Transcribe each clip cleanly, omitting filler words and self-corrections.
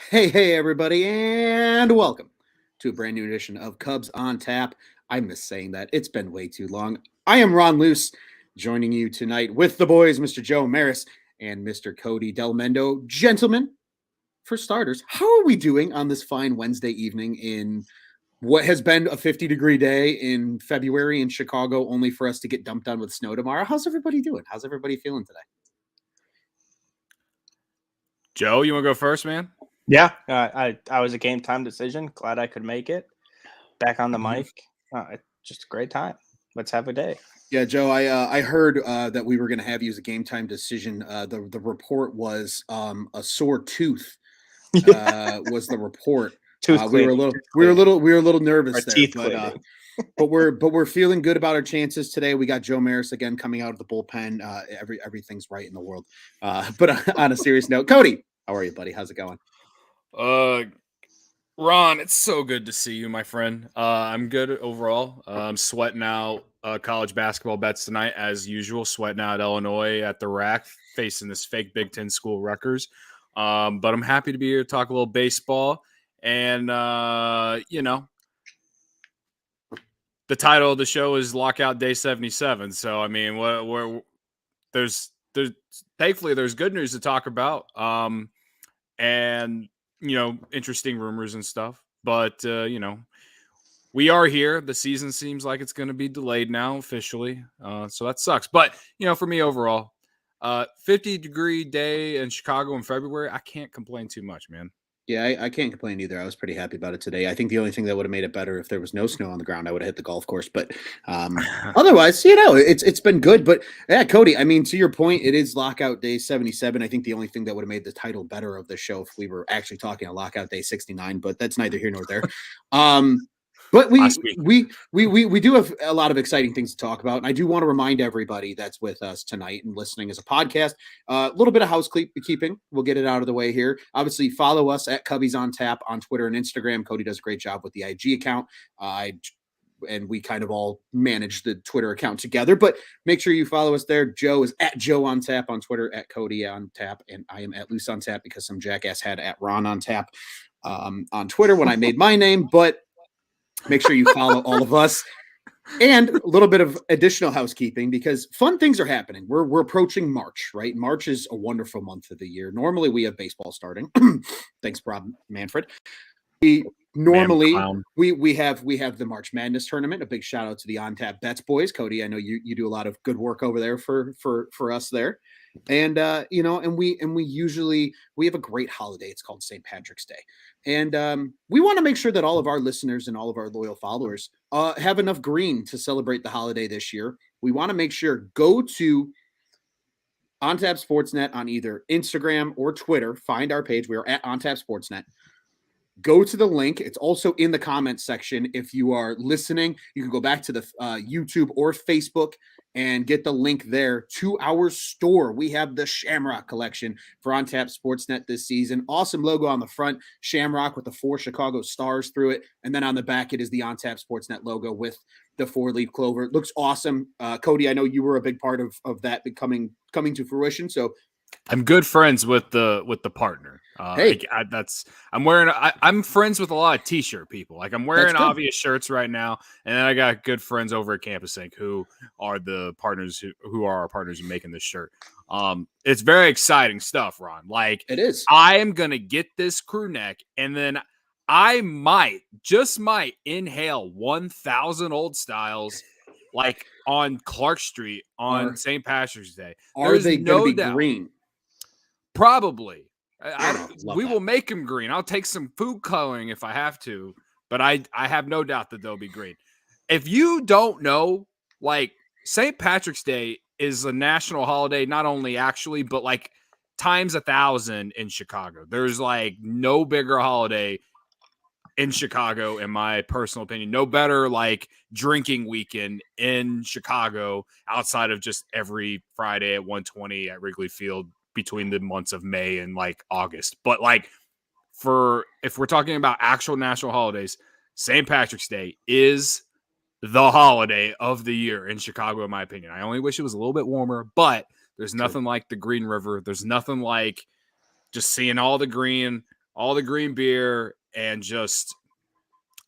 Hey, everybody, and welcome to a brand new edition of Cubs on Tap. I miss saying that. It's been way too long. I am Ron Luce, joining you tonight with the boys, Mr. Joe Maris and Mr. Cody Delmendo. Gentlemen, for starters, how are we doing on this fine Wednesday evening in what has been a 50-degree day in February in Chicago, only for us to get dumped on with snow tomorrow? How's everybody doing? How's everybody feeling today? Joe, you want to go first, man? Yeah, I was a game time decision. Glad I could make it. Back on the mic. Just a great time. Let's have a day. Yeah, Joe, I heard that we were going to have you as a game time decision. The report was a sore tooth was the report. Tooth we were a little nervous Our there, teeth but we're feeling good about our chances today. We got Joe Maris again coming out of the bullpen. Everything's right in the world. But on a serious note, Cody, how are you, buddy? How's it going? Ron, it's so good to see you, my friend. I'm good overall. I'm sweating out college basketball bets tonight, as usual. Sweating out Illinois at the rack, facing this fake Big Ten school, Rutgers. But I'm happy to be here to talk a little baseball. And, the title of the show is Lockout Day 77. So, I mean, there's thankfully there's good news to talk about. And interesting rumors and stuff. But, we are here. The season seems like it's going to be delayed now officially. So that sucks. But, for me overall, 50-degree day in Chicago in February, I can't complain too much, man. Yeah, I can't complain either. I was pretty happy about it today. I think the only thing that would have made it better if there was no snow on the ground, I would have hit the golf course. But otherwise, it's been good. But yeah, Cody, I mean, to your point, it is Lockout Day 77. I think the only thing that would have made the title better of the show if we were actually talking a Lockout Day 69, but that's neither here nor there. But we do have a lot of exciting things to talk about. And I do want to remind everybody that's with us tonight and listening as a podcast, a little bit of housekeeping. We'll get it out of the way here. Obviously, follow us at Cubbies on Tap on Twitter and Instagram. Cody does a great job with the IG account. And we kind of all manage the Twitter account together, but make sure you follow us there. Joe is at Joe on Tap on Twitter, at Cody on Tap, and I am at Loose on Tap because some jackass had at Ron on Tap on Twitter when I made my name, but make sure you follow all of us. And a little bit of additional housekeeping because fun things are happening. We're approaching March, right? March is a wonderful month of the year. Normally we have baseball starting. Thanks, Rob Manfred. We have the March Madness tournament. A big shout out to the On Tap Bets boys. Cody, I know you do a lot of good work over there for us there. And and we usually have a great holiday. It's called St. Patrick's Day. And we want to make sure that all of our listeners and all of our loyal followers have enough green to celebrate the holiday this year. We want to make sure go to On Tap Sportsnet on either Instagram or Twitter. Find our page. We are at On Tap Sportsnet. Go to the link. It's also in the comments section. If you are listening, you can go back to the YouTube or Facebook and get the link there to our store. We have the Shamrock collection for On Tap Sportsnet this season. Awesome logo on the front, Shamrock with the 4 Chicago stars through it. And then on the back, it is the On Tap Sportsnet logo with the 4-leaf clover. It looks awesome. Cody, I know you were a big part of that coming to fruition. So I'm good friends with the partner. Hey, I'm friends with a lot of t-shirt people. Like I'm wearing obvious shirts right now, and then I got good friends over at Campus Inc. who are the partners who are our partners in making this shirt. It's very exciting stuff, Ron. Like it is. I am gonna get this crew neck, and then I might inhale 1,000 old styles, like on Clark Street on St. Patrick's Day. Are they going to be green? Probably. We will make them green. I'll take some food coloring if I have to, but I have no doubt that they'll be green. If you don't know, like St. Patrick's Day is a national holiday, not only actually, but like times 1,000 in Chicago. There's like no bigger holiday in Chicago, in my personal opinion. No better like drinking weekend in Chicago outside of just every Friday at 1:20 at Wrigley Field between the months of May and like August. But like if we're talking about actual national holidays, St. Patrick's Day is the holiday of the year in Chicago, in my opinion. I only wish it was a little bit warmer, but there's nothing like the Green River. There's nothing like just seeing all the green all the green beer, and just,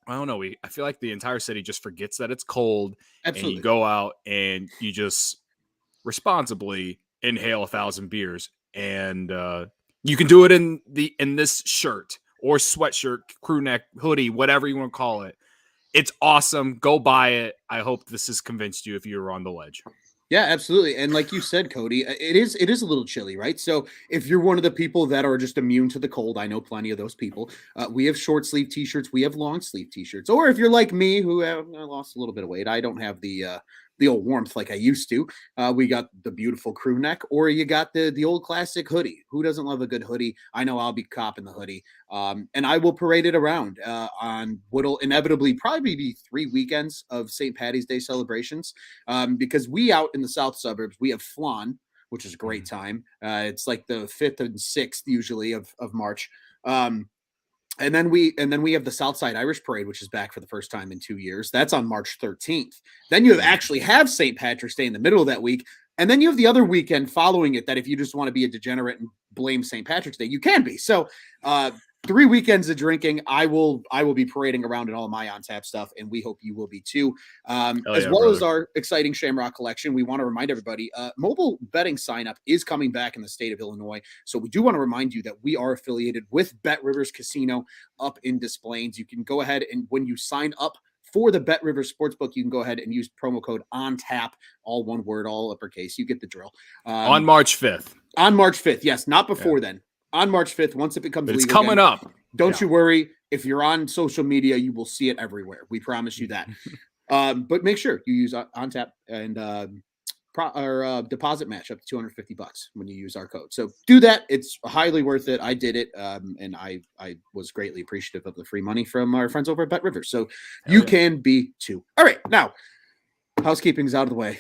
I don't know. I feel like the entire city just forgets that it's cold. Absolutely. And you go out and you just responsibly inhale 1,000 beers, and you can do it in this shirt or sweatshirt, crew neck, hoodie, whatever you want to call it. It's awesome. Go buy it. I hope this has convinced you if you were on the ledge. Yeah, absolutely. And like you said, Cody, it is a little chilly, right? So if you're one of the people that are just immune to the cold, I know plenty of those people. We have short sleeve t-shirts, we have long sleeve t-shirts. Or if you're like me, who lost a little bit of weight, I don't have the old warmth like I used to. We got the beautiful crew neck, or you got the old classic hoodie. Who doesn't love a good hoodie? I know I'll be copping the hoodie, and I will parade it around on what'll inevitably probably be 3 weekends of St. Patty's Day celebrations, because we out in the south suburbs, we have Flan, which is a great time. It's like the 5th and 6th usually of March. And then we have the Southside Irish Parade, which is back for the first time in 2 years. That's on March 13th. Then you actually have St. Patrick's Day in the middle of that week. And then you have the other weekend following it that if you just want to be a degenerate and blame St. Patrick's Day, you can be. So 3 weekends of drinking. I will be parading around in all of my on tap stuff, and we hope you will be too. As our exciting Shamrock collection. We want to remind everybody, mobile betting sign up is coming back in the state of Illinois. So we do want to remind you that we are affiliated with Bet Rivers Casino up in Des Plaines. You can go ahead and when you sign up for the Bet Rivers Sportsbook, you can go ahead and use promo code ONTAP, all one word, all uppercase. You get the drill. On March 5th. On March 5th, yes, not before then. On March 5th, once it becomes legal. It's coming up. Don't you worry. If you're on social media, you will see it everywhere. We promise you that. But make sure you use OnTap and deposit match up to $250 when you use our code. So do that. It's highly worth it. I did it, and I was greatly appreciative of the free money from our friends over at Bet Rivers. So you can be too. All right, now housekeeping's out of the way.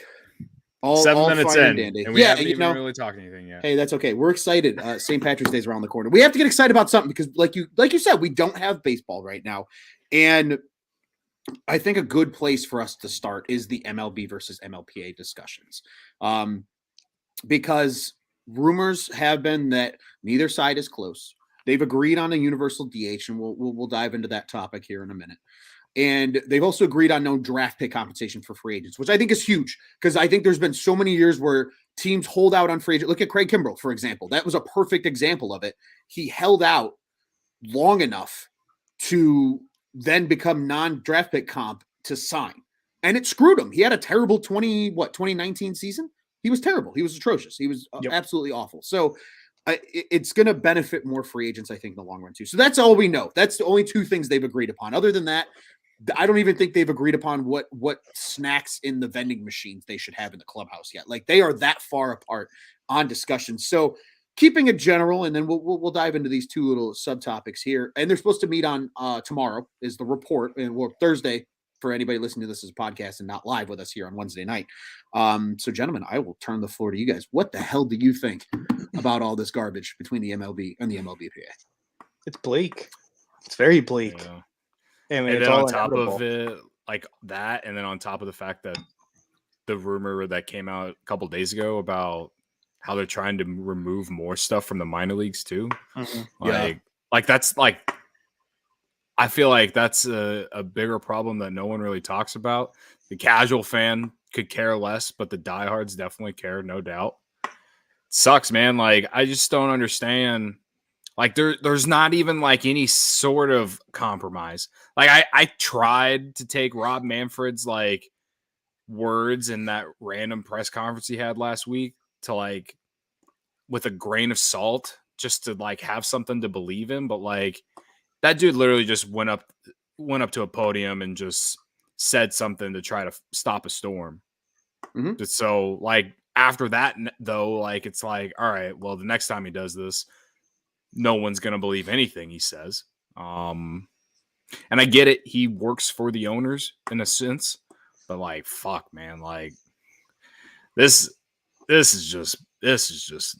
7 minutes in, and we haven't even really talked anything yet. Hey, that's okay. We're excited. St. Patrick's Day is around the corner. We have to get excited about something because, like you said, we don't have baseball right now, and I think a good place for us to start is the MLB versus MLPA discussions, because rumors have been that neither side is close. They've agreed on a universal DH, and we'll dive into that topic here in a minute. And they've also agreed on no draft pick compensation for free agents, which I think is huge because I think there's been so many years where teams hold out on free agents. Look at Craig Kimbrell, for example. That was a perfect example of it. He held out long enough to then become non-draft pick comp to sign. And it screwed him. He had a terrible 2019 season? He was terrible. He was atrocious. He was absolutely awful. So it's going to benefit more free agents, I think, in the long run, too. So that's all we know. That's the only two things they've agreed upon. Other than that, I don't even think they've agreed upon what snacks in the vending machines they should have in the clubhouse yet. Like, they are that far apart on discussions. So keeping it general, and then we'll dive into these two little subtopics here. And they're supposed to meet on tomorrow is the report, and Thursday for anybody listening to this as a podcast and not live with us here on Wednesday night. So, gentlemen, I will turn the floor to you guys. What the hell do you think about all this garbage between the MLB and the MLBPA? It's bleak. It's very bleak. Yeah. I mean, and it's then all on top inevitable. of it, like that, and then on top of the fact that the rumor that came out a couple days ago about how they're trying to remove more stuff from the minor leagues too. Mm-hmm. Like that's like, I feel like that's a bigger problem that no one really talks about. The casual fan could care less, but the diehards definitely care, no doubt. Sucks, man. Like, I just don't understand. Like, there's not even like any sort of compromise. Like, I tried to take Rob Manfred's like words in that random press conference he had last week to like with a grain of salt, just to like have something to believe in. But like, that dude literally just went up to a podium and just said something to try to stop a storm. Mm-hmm. So like after that though, like it's like, all right, well, the next time he does this, no one's going to believe anything he says. And I get it. He works for the owners in a sense, but like, fuck, man, like this is just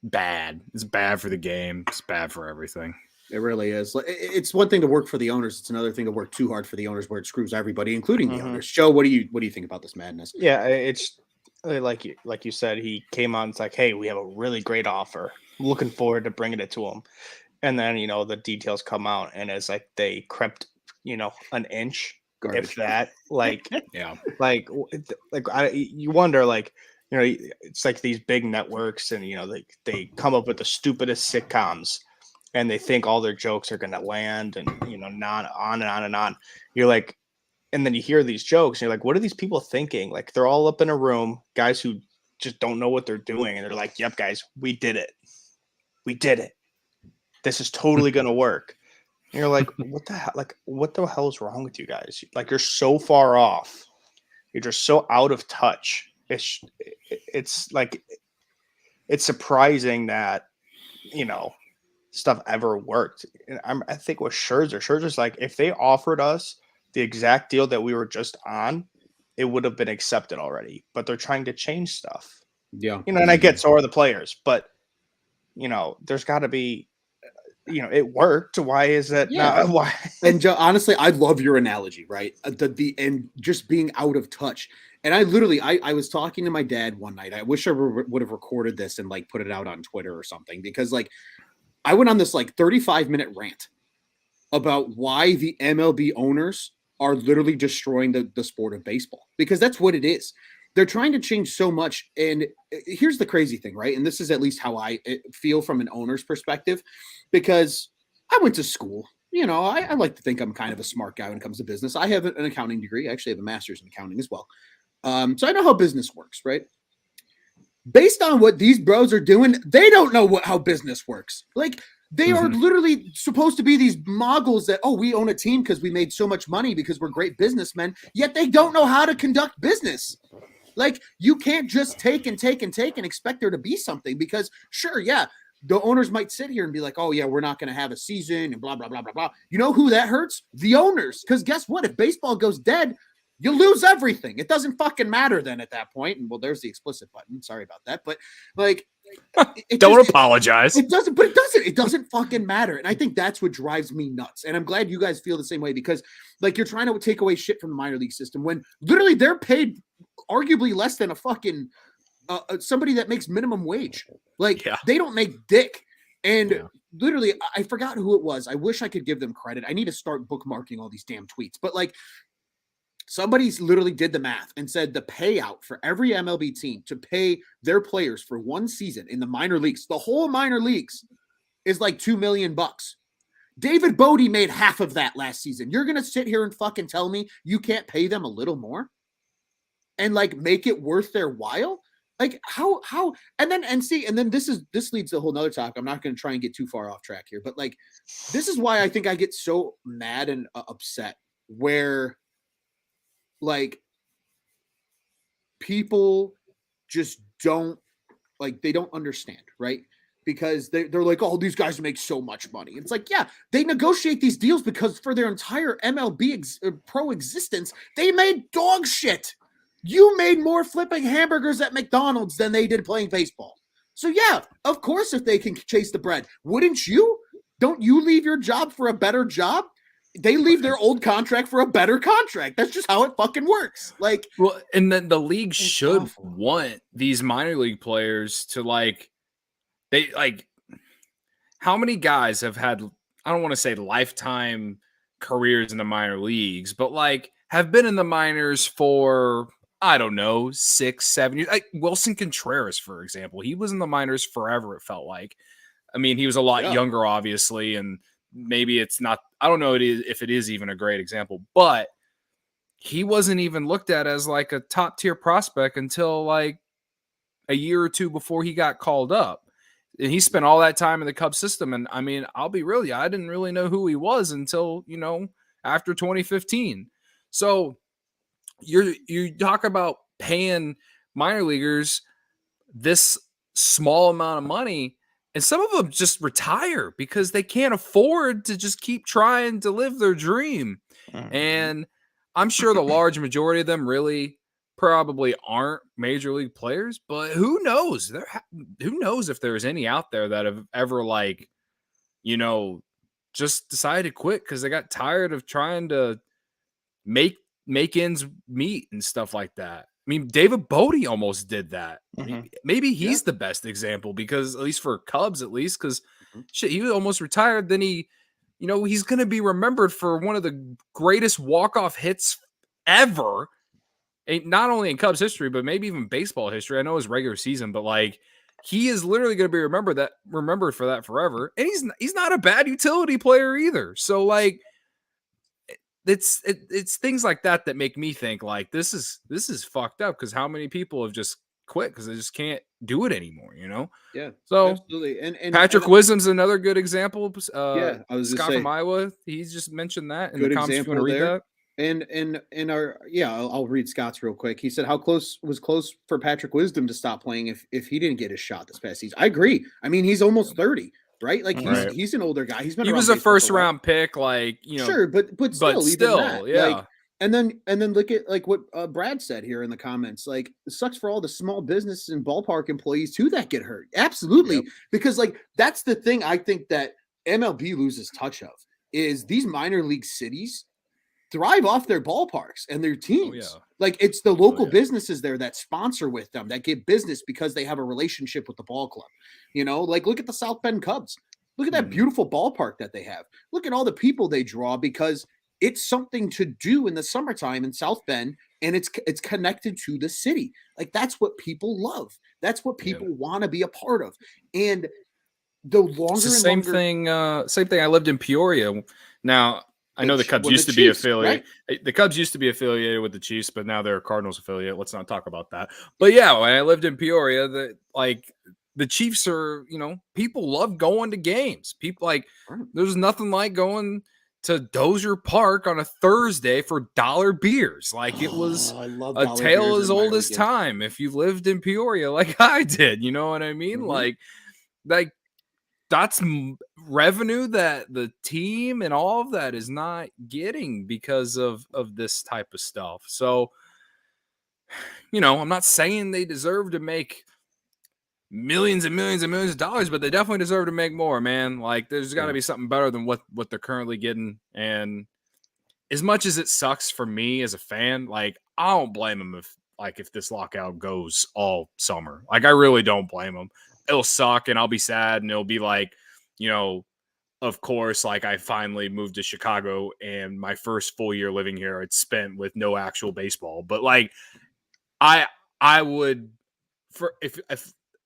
bad. It's bad for the game. It's bad for everything. It really is. It's one thing to work for the owners. It's another thing to work too hard for the owners where it screws everybody, including the owners. Joe, what do you think about this madness? Yeah, it's like you said, he came on. It's like, hey, we have a really great offer. Looking forward to bringing it to him. And then, the details come out and it's like they crept, an inch, Garbage. if that, like, Yeah. you wonder, like, it's like these big networks and, they come up with the stupidest sitcoms and they think all their jokes are going to land and, not on and on and on. You're like, and then you hear these jokes and you're like, what are these people thinking? Like, they're all up in a room, guys who just don't know what they're doing. And they're like, yep, guys, we did it. We did it. This is totally going to work. And you're like, what the hell? Like, what the hell is wrong with you guys? Like, you're so far off. You're just so out of touch. It's like, it's surprising that, stuff ever worked. And I think with Scherzer's like, if they offered us the exact deal that we were just on, it would have been accepted already. But they're trying to change stuff. Yeah. And I get so are the players, but there's got to be, it worked. Why is that not? Why? And honestly, I love your analogy, right? And just being out of touch. And I was talking to my dad one night. I wish I would have recorded this and like put it out on Twitter or something, because like I went on this like 35-minute rant about why the MLB owners are literally destroying the sport of baseball, because that's what it is. They're trying to change so much. And here's the crazy thing, right? And this is at least how I feel from an owner's perspective, because I went to school. I like to think I'm kind of a smart guy when it comes to business. I have an accounting degree. I actually have a master's in accounting as well. So I know how business works, right? Based on what these bros are doing, they don't know how business works. Like, they are literally supposed to be these moguls that, we own a team because we made so much money because we're great businessmen, yet they don't know how to conduct business. Like, you can't just take and expect there to be something, because sure, yeah, the owners might sit here and be like, oh yeah, we're not going to have a season and blah, blah, blah, blah, blah. You know who that hurts? The owners. Because guess what? If baseball goes dead, you lose everything. It doesn't fucking matter then at that point. And well, there's the explicit button. Sorry about that. But like, don't apologize. It doesn't fucking matter. And I think that's what drives me nuts. And I'm glad you guys feel the same way, because like, you're trying to take away shit from the minor league system when literally they're paid arguably less than a fucking somebody that makes minimum wage. Like, they don't make dick. And literally, I forgot who it was. I wish I could give them credit. I need to start bookmarking all these damn tweets. But like, somebody's literally did the math and said the payout for every MLB team to pay their players for one season in the minor leagues, the whole minor leagues, is like $2 million. David Bodie made half of that last season. You're going to sit here and fucking tell me you can't pay them a little more and like make it worth their while? Like, how, and then this leads to a whole nother topic. I'm not going to try and get too far off track here, but like, this is why I think I get so mad and upset where like people just don't like, they don't understand, right? Because they're like, oh, these guys make so much money. It's like, yeah, they negotiate these deals because for their entire MLB pro existence, they made dog shit. You made more flipping hamburgers at McDonald's than they did playing baseball. So yeah, of course, if they can chase the bread, wouldn't you? Don't you leave your job for a better job? They leave their old contract for a better contract. That's just how it fucking works. Like, well, and then the league should want these minor league players to like, they like, how many guys have had, I don't want to say lifetime careers in the minor leagues, but like have been in the minors for, I don't know, 6, 7 years. Like Wilson Contreras, for example, he was in the minors forever. It felt like, I mean, he was a lot younger, obviously, and maybe it's not, I don't know if it is even a great example, but he wasn't even looked at as like a top tier prospect until like a year or two before he got called up. And he spent all that time in the Cubs system. And I mean, I'll be real, I didn't really know who he was until, after 2015. So you talk about paying minor leaguers this small amount of money, and some of them just retire because they can't afford to just keep trying to live their dream. And I'm sure the large majority of them really probably aren't major league players, but who knows? Who knows if there's any out there that have ever like, just decided to quit because they got tired of trying to make ends meet and stuff like that. I mean, David Bodie almost did that. Maybe he's the best example, because at least for Cubs, because shit, he was almost retired. Then he's going to be remembered for one of the greatest walk-off hits ever. Not only in Cubs history, but maybe even baseball history. I know his regular season, but like he is literally going to be remembered for that forever. And he's not a bad utility player either. So like it's things like that make me think like this is fucked up, because how many people have just quit because they just can't do it anymore, Yeah. So absolutely. And Patrick Wisdom's another good example. Yeah, I was Scott from Iowa, he's just mentioned that in the comments. If you want to read there. that. And I'll read Scott's real quick. He said, how close for Patrick Wisdom to stop playing if he didn't get his shot this past season? I agree. I mean, he's almost 30, right? Like he's an older guy. He was a first round pick, like, sure, but still, that, yeah. Like, and then look at like what Brad said here in the comments. Like, it sucks for all the small business and ballpark employees too that get hurt. Absolutely, yep. Because like that's the thing I think that MLB loses touch of is these minor league cities thrive off their ballparks and their teams. Oh, yeah. Like it's the local businesses there that sponsor with them, that give business because they have a relationship with the ball club. Like look at the South Bend Cubs. Look at that beautiful ballpark that they have. Look at all the people they draw because it's something to do in the summertime in South Bend, and it's connected to the city. Like that's what people love. That's what people want to be a part of. And the longer it's the same thing. I lived in Peoria. Now I know the Cubs used to be affiliated. Right? The Cubs used to be affiliated with the Chiefs, but now they're a Cardinals affiliate. Let's not talk about that. But yeah, when I lived in Peoria, the Chiefs are, people love going to games. People like, there's nothing like going to Dozier Park on a Thursday for dollar beers. Like it was a tale as old as time. If you lived in Peoria like I did, you know what I mean? Mm-hmm. Like that's revenue that the team and all of that is not getting because of this type of stuff. So, I'm not saying they deserve to make millions and millions and millions of dollars, but they definitely deserve to make more, man. Like there's got to be something better than what they're currently getting. And as much as it sucks for me as a fan, like I don't blame them if this lockout goes all summer. Like I really don't blame them. It'll suck and I'll be sad and it'll be like, of course, like I finally moved to Chicago and my first full year living here I'd spent with no actual baseball. But like I would, for if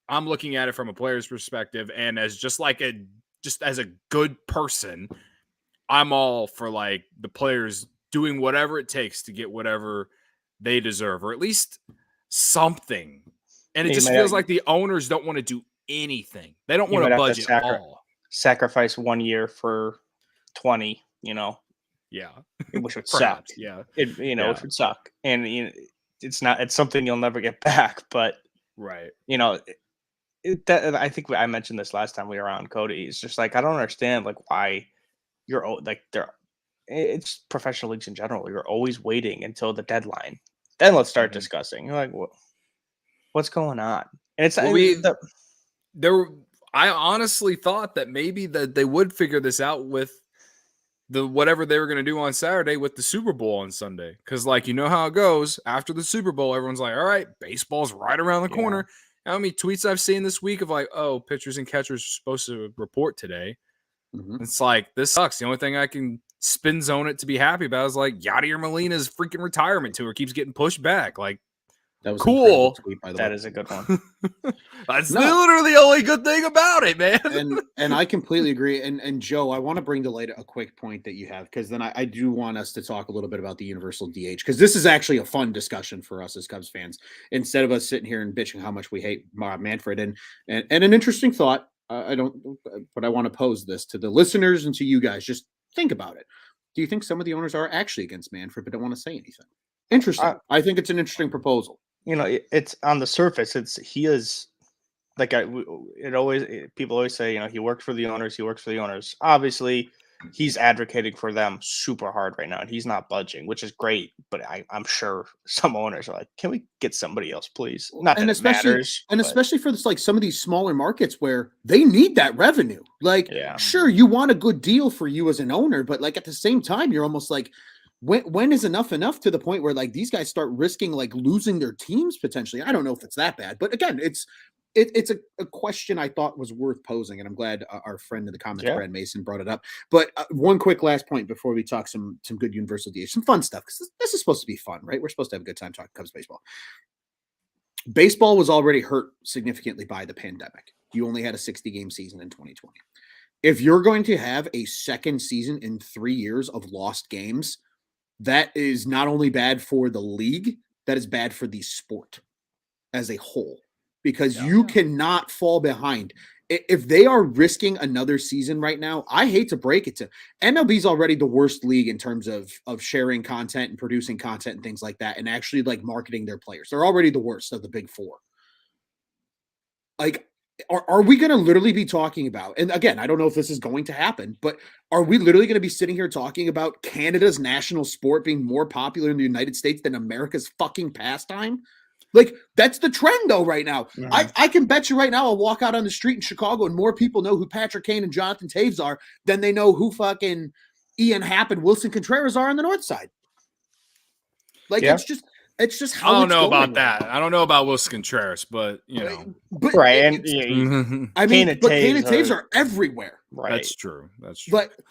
I'm looking at it from a player's perspective and as just as a good person, I'm all for like the players doing whatever it takes to get whatever they deserve, or at least something. And it just feels like the owners don't want to do anything. They don't want to budget at all. Sacrifice 1 year for 20, Yeah. Which would suck. Yeah. Which would suck. And it's something you'll never get back, but right. I think I mentioned this last time we were on, Cody. It's just like I don't understand like why you're like it's professional leagues in general. You're always waiting until the deadline. Then let's start discussing. You're like, what's going on? And it's I honestly thought that maybe that they would figure this out with the whatever they were going to do on Saturday with the Super Bowl on Sunday. Because like how it goes after the Super Bowl, everyone's like, all right, baseball's right around the corner. How many tweets I've seen this week of like, oh, pitchers and catchers are supposed to report today. Mm-hmm. It's like, this sucks. The only thing I can spin zone it to be happy about is like Yadier Molina's freaking retirement tour keeps getting pushed back. Like, that was cool. Tweet, by the that way. is a good one. That's literally the only good thing about it, man. And I completely agree. And Joe, I want to bring to light a quick point that you have, because then I do want us to talk a little bit about the universal DH, because this is actually a fun discussion for us as Cubs fans, instead of us sitting here and bitching how much we hate Manfred. And an interesting thought. But I want to pose this to the listeners and to you guys. Just think about it. Do you think some of the owners are actually against Manfred, but don't want to say anything? Interesting. I think it's an interesting proposal. It's on the surface. He is like people always say, he worked for the owners. He works for the owners. Obviously, he's advocating for them super hard right now, and he's not budging, which is great. But I'm sure some owners are like, "Can we get somebody else, please?" Not that it matters, especially for this, like some of these smaller markets where they need that revenue. Like, sure, you want a good deal for you as an owner, but like at the same time, you're almost like, when is enough to the point where like these guys start risking like losing their teams potentially? I don't know if it's that bad, but again, it's a question I thought was worth posing, and I'm glad our friend in the comments, Yeah. Brad Mason, brought it up. But one quick last point before we talk some good universal DH, some fun stuff, because this is supposed to be fun, right? We're supposed to have a good time talking Cubs baseball. Baseball was already hurt significantly by the pandemic. You only had a 60-game season in 2020. If you're going to have a second season in 3 years of lost games, that is not only bad for the league, that is bad for the sport as a whole, because you cannot fall behind. If they are risking another season right now, I hate to break it to MLB's already the worst league in terms of sharing content and producing content and things like that, and actually like marketing their players. They're already the worst of the big four. Like, are we going to literally be talking about, and again, I don't know if this is going to happen, but are we literally going to be sitting here talking about Canada's national sport being more popular in the United States than America's fucking pastime? Like, that's the trend, though, right now. Mm-hmm. I can bet you right now I'll walk out on the street in Chicago and more people know who Patrick Kane and Jonathan Taves are than they know who fucking Ian Happ and Wilson Contreras are on the north side. Like, it's just how I don't know about right that. now. I don't know about Wilson Contreras, but, you know. But, right, and I mean, Kane and Taves are everywhere. Right. That's true.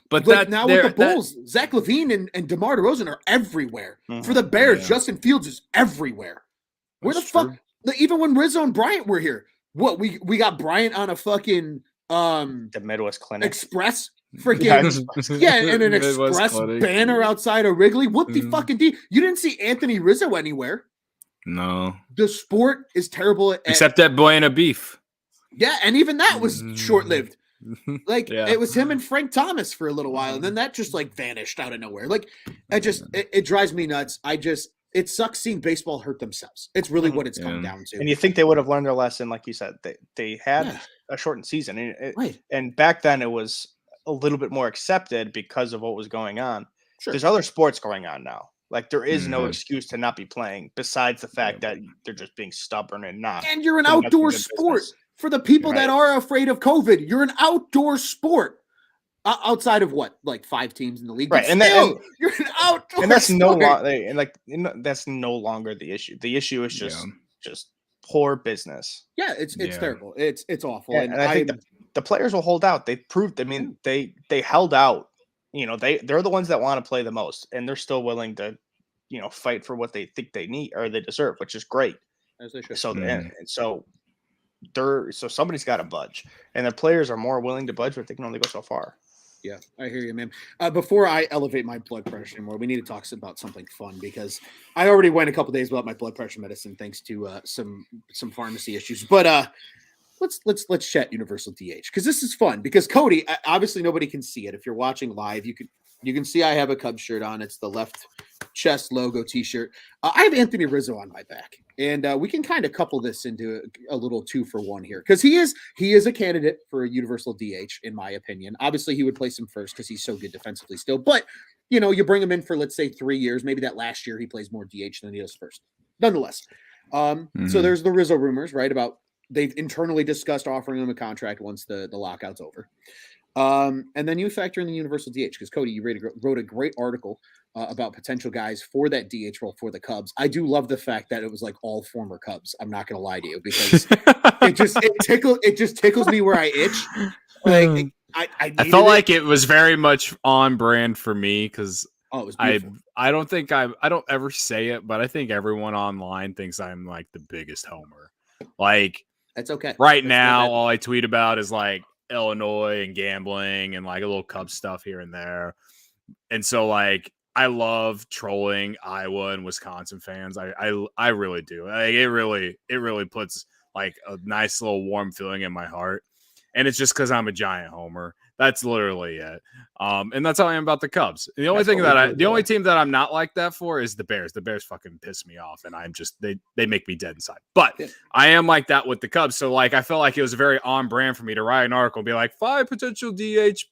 But now with the Bulls, Zach LaVine and DeMar DeRozan are everywhere. Mm-hmm. For the Bears, Justin Fields is everywhere. Where the fuck? Even when Rizzo and Bryant were here, what we got Bryant on a fucking the Midwest Clinic Express freaking and an Express banner outside of Wrigley. What the fucking D? You didn't see Anthony Rizzo anywhere. No. The sport is terrible except at Buena Beef. Yeah, and even that was short-lived. Like it was him and Frank Thomas for a little while, and then that just like vanished out of nowhere. Like it drives me nuts. It sucks seeing baseball hurt themselves. It's really what it's come down to. And you think they would have learned their lesson, like you said. They had a shortened season, and back then it was a little bit more accepted because of what was going on. Sure. There's other sports going on now. Like there is no excuse to not be playing, besides the fact that they're just being stubborn and not. And you're an outdoor sport. For the people that are afraid of COVID, you're an outdoor sport. Outside of what, like 5 teams in the league, right? And you're an outdoor, and that's sport. That's no longer the issue. The issue is just poor business. Yeah, it's terrible. It's awful. Yeah, and I think the players will hold out. They proved. I mean, they held out. You know, they're the ones that want to play the most, and they're still willing to, fight for what they think they need or they deserve, which is great. As they should. So so somebody's got to budge, and the players are more willing to budge, but they can only go so far. Yeah, I hear you, man. Before I elevate my blood pressure anymore, we need to talk about something fun, because I already went a couple days without my blood pressure medicine thanks to some pharmacy issues. But let's chat Universal DH, because this is fun. Because Cody, obviously nobody can see it. If you're watching live, you can see I have a Cubs shirt on. It's the left chest logo T-shirt. I have Anthony Rizzo on my back, and we can kind of couple this into a little 2-for-1 here, because he is a candidate for a universal DH in my opinion. Obviously, he would place him first because he's so good defensively still. But you bring him in for, let's say, 3 years. Maybe that last year he plays more DH than he does first. Nonetheless, so there's the Rizzo rumors, right? About they've internally discussed offering him a contract once the lockout's over. And then you factor in the universal DH, because Cody, you wrote a great article about potential guys for that DH role for the Cubs. I do love the fact that it was like all former Cubs. I'm not going to lie to you, because it just tickles me where I itch. Like I felt like it was very much on brand for me, because I don't ever say it, but I think everyone online thinks I'm like the biggest homer. Like, that's okay. Right now, all I tweet about is like Illinois and gambling and like a little Cubs stuff here and there. And so like I love trolling Iowa and Wisconsin fans. I really do. Like, it really puts like a nice little warm feeling in my heart. And it's just because I'm a giant homer. That's literally it. And that's how I am about the Cubs. The only team that I'm not like that for is the Bears. The Bears fucking piss me off, and I'm just they make me dead inside. But I am like that with the Cubs. So like I felt like it was very on brand for me to write an article and be like 5 potential DH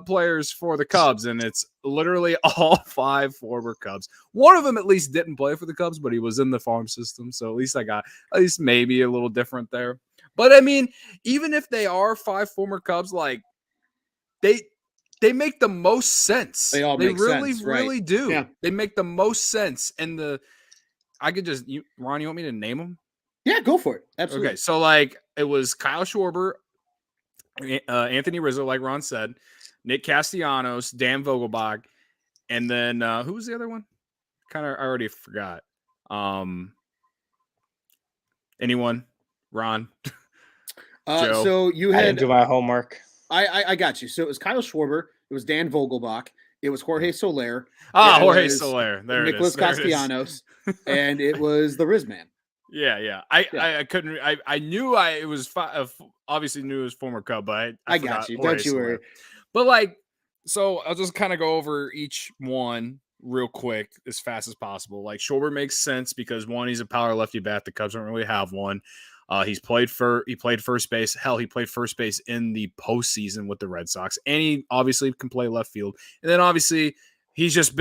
players for the Cubs, and it's literally all 5 former Cubs. One of them at least didn't play for the Cubs, but he was in the farm system, so at least I got maybe a little different there. But I mean, even if they are 5 former Cubs, like they make the most sense. They all make sense, right? Really do. Yeah. They make the most sense. And Ron, you want me to name them? Yeah, go for it. Absolutely. Okay, so like it was Kyle Schwarber, Anthony Rizzo, like Ron said, Nick Castellanos, Dan Vogelbach, and then who was the other one? I already forgot. Anyone? Ron? Joe? So you I had didn't do my homework. I got you. So it was Kyle Schwarber, it was Dan Vogelbach, it was Jorge Soler. Jorge Soler. There Nicholas it is. Castellanos, and it was the Rizman. Yeah. I couldn't. I knew it was obviously knew it was former Cub, but I got you. Jorge Don't you Soler. worry. But like, so I'll just kind of go over each one real quick as fast as possible. Like Schwarber makes sense because one, he's a power lefty bat. The Cubs don't really have one. He played first base. Hell, he played first base in the postseason with the Red Sox, and he obviously can play left field. And then obviously he's just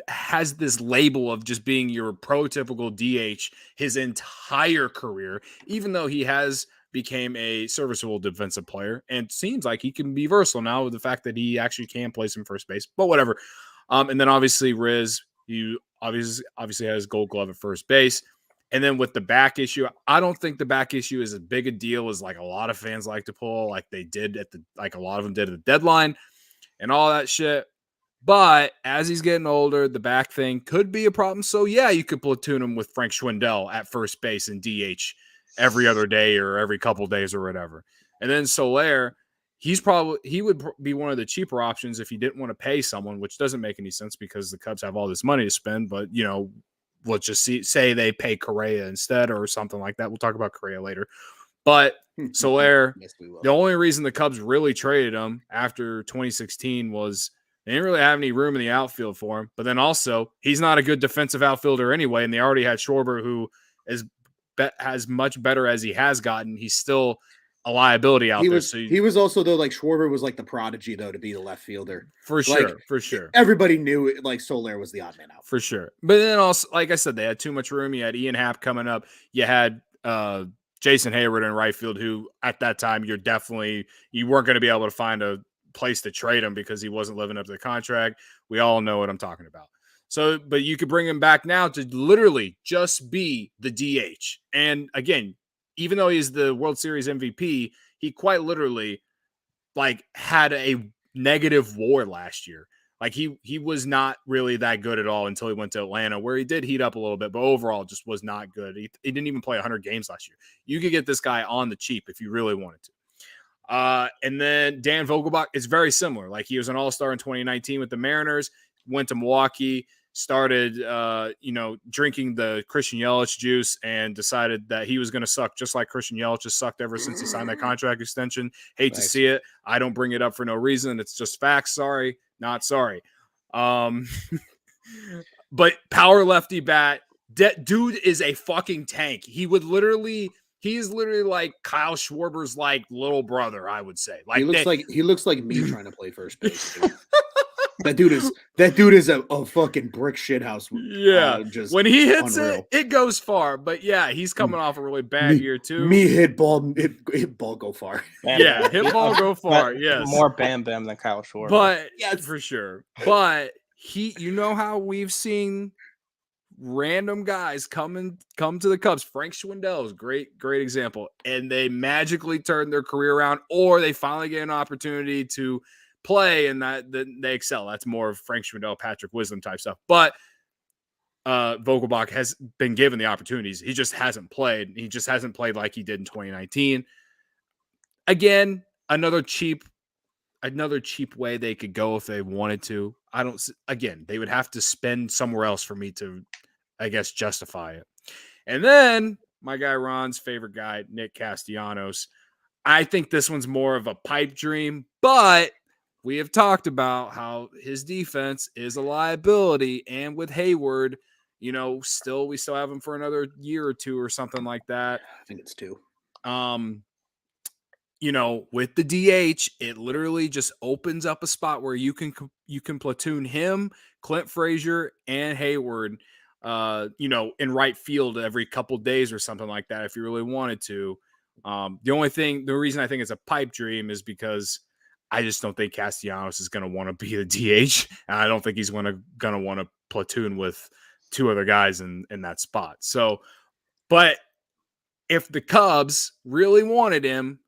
has this label of just being your prototypical DH his entire career, even though he has became a serviceable defensive player and seems like he can be versatile now with the fact that he actually can play some first base, but whatever. And then obviously Riz, you obviously has Gold Glove at first base. And then with the back issue, I don't think the back issue is as big a deal as like a lot of fans like to pull, like they did like a lot of them did at the deadline and all that shit. But as he's getting older, the back thing could be a problem. So yeah, you could platoon him with Frank Schwindel at first base and DH every other day or every couple days or whatever. And then Soler, he would be one of the cheaper options if you didn't want to pay someone, which doesn't make any sense because the Cubs have all this money to spend. But let's just say they pay Correa instead or something like that. We'll talk about Correa later. But Soler, yes, the only reason the Cubs really traded him after 2016 was they didn't really have any room in the outfield for him. But then also, he's not a good defensive outfielder anyway, and they already had Schwarber, who is as much better as he has gotten. He's still a liability out there. He was also, though, like Schwarber was like the prodigy, though, to be the left fielder. For sure. Everybody knew it, like Soler was the odd man out. For sure. But then also, like I said, they had too much room. You had Ian Happ coming up. You had Jason Hayward in right field, who at that time you weren't going to be able to find a place to trade him because he wasn't living up to the contract. We all know what I'm talking about. So, but you could bring him back now to literally just be the DH. And again, even though he's the World Series MVP, he quite literally like had a negative WAR last year. Like he was not really that good at all until he went to Atlanta, where he did heat up a little bit, but overall just was not good. He didn't even play 100 games last year. You could get this guy on the cheap if you really wanted to. And then Dan Vogelbach is very similar. Like he was an all-star in 2019 with the Mariners, went to Milwaukee, started, drinking the Christian Yelich juice and decided that he was going to suck just like Christian Yelich has sucked ever since he signed that contract extension. Hate to see it. I don't bring it up for no reason. It's just facts. Sorry, not sorry. But power lefty bat, dude is a fucking tank. He is literally like Kyle Schwarber's like little brother, I would say. Like he looks like me trying to play first base. That dude is a fucking brick shithouse. Yeah, just when he hits unreal. it goes far. But yeah, he's coming off a really bad year too. Hit ball go far. Yeah, hit ball go far. Yes, more Bam Bam than Kyle Schwarber. But yeah, for sure. But how we've seen random guys come to the Cubs. Frank Schwindel is great example, and they magically turn their career around, or they finally get an opportunity to play and that they excel. That's more of Frank Schwindel, Patrick Wisdom type stuff. But Vogelbach has been given the opportunities. He just hasn't played. He just hasn't played like he did in 2019. Again, another cheap way they could go if they wanted to. They would have to spend somewhere else for me to, I guess, justify it. And then my guy Ron's favorite guy, Nick Castellanos. I think this one's more of a pipe dream, but we have talked about how his defense is a liability, and with Hayward, we still have him for another year or two or something like that. I think it's 2. With the DH, it literally just opens up a spot where you can platoon him, Clint Frazier, and Hayward, in right field every couple days or something like that if you really wanted to. The reason I think it's a pipe dream is because I just don't think Castellanos is going to want to be the DH, and I don't think he's going to want to platoon with 2 other guys in that spot. So But if the Cubs really wanted him,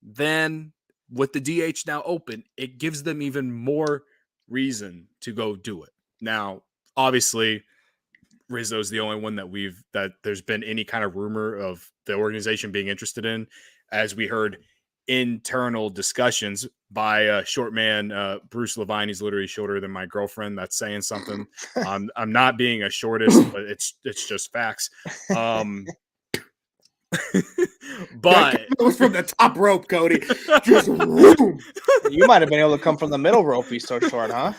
then with the DH now open, it gives them even more reason to go do it. Now, obviously, Rizzo's the only one that there's been any kind of rumor of the organization being interested in, as we heard internal discussions by a short man, Bruce Levine. He's literally shorter than my girlfriend. That's saying something. I'm not being a shortest, but it's just facts. But it was from the top rope, Cody. Just whoom. You might have been able to come from the middle rope. He's so short, huh?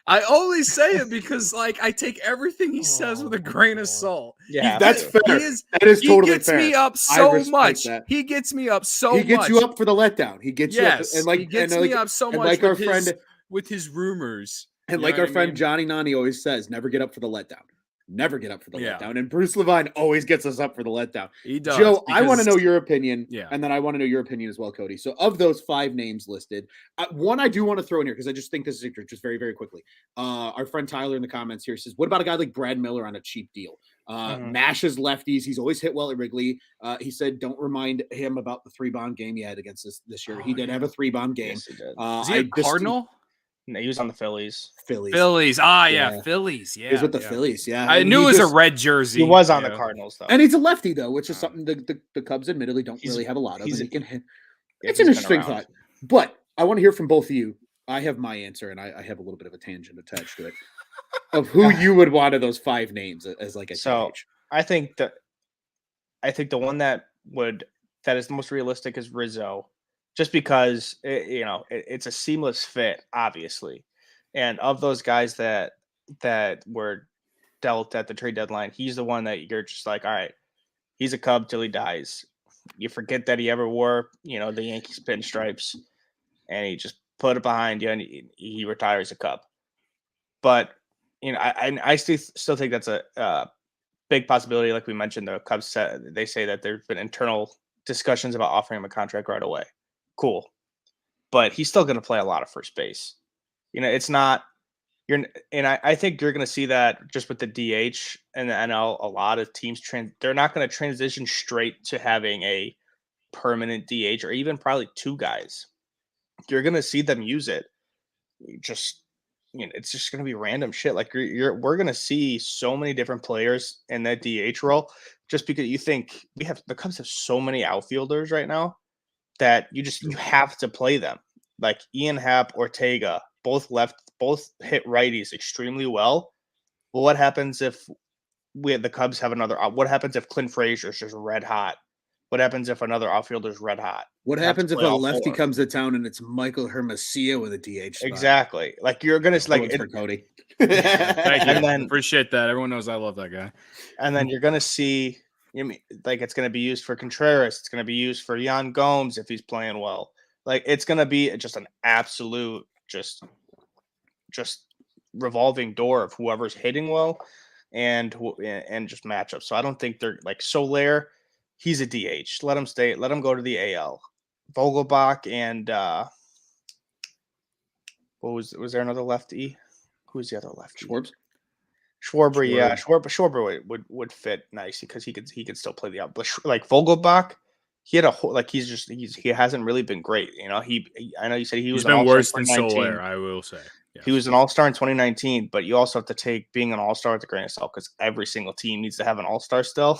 I only say it because, like, I take everything he says with a grain of salt. Yeah, that's fair. That is totally he gets fair. me up so much. He gets me up so much. He gets you up for the letdown. He gets you up, and like he gets me up so much. Like our friend with his rumors, and like our friend Johnny Nani always says, never get up for the letdown. Never get up for the letdown. And Bruce Levine always gets us up for the letdown. He does. Joe, I want to know your opinion. Yeah. And then I want to know your opinion as well, Cody. So of those 5 names listed, one I do want to throw in here because I just think this is just very, very quickly. Our friend Tyler in the comments here says, what about a guy like Brad Miller on a cheap deal? Mashes lefties. He's always hit well at Wrigley. He said, don't remind him about the 3-bomb game he had against us this year. He did have a 3-bomb game. Yes, he did. Is he a Cardinal? No, he was on the Phillies. Phillies. Ah, yeah. Phillies. Yeah. He was with the Phillies. Yeah. I knew it was a red jersey. He was on the Cardinals, though. And he's a lefty, though, which is something the Cubs admittedly don't really have a lot of. And he can hit. It's an interesting thought. But I want to hear from both of you. I have my answer, and I have a little bit of a tangent attached to it of who you would want of those 5 names as like a DH. I think the one that is the most realistic is Rizzo. Just because it's a seamless fit, obviously, and of those guys that were dealt at the trade deadline, he's the one that you're just like, all right, he's a Cub till he dies. You forget that he ever wore, the Yankees pinstripes, and he just put it behind you, and he retires a Cub. But I still think that's a big possibility. Like we mentioned, the Cubs they say that there's been internal discussions about offering him a contract right away. Cool. But he's still going to play a lot of first base. It's not I think you're going to see that just with the DH and the NL, a lot of teams they're not going to transition straight to having a permanent DH or even probably 2 guys. You're going to see them use it. It's just going to be random shit. Like we're going to see so many different players in that DH role just because you think the Cubs have so many outfielders right now that you have to play them. Like Ian Happ, Ortega, both hit righties extremely well. Well, what happens if the Cubs have another? What happens if Clint Frazier's just red hot? What happens if another outfielder's red hot? What happens if a lefty comes to town and it's Michael Hermosillo with a DH spot? Exactly. Like you're gonna for Cody. Thank you. And then appreciate that. Everyone knows I love that guy. And then you're gonna see. It's going to be used for Contreras. It's going to be used for Yan Gomes if he's playing well. Like it's going to be just an absolute just revolving door of whoever's hitting well and just matchups. So I don't think they're like Soler. He's a DH. Let him stay. Let him go to the AL. Vogelbach and was there another lefty? Who's the other lefty? Schwarber, yeah, Schwarber would fit nice because he could still play the out. But like Vogelbach, he had he hasn't really been great. I know you said he's been worse than Soler. I will say he was an all-star in 2019, but you also have to take being an all-star with a grain of salt because every single team needs to have an all-star still.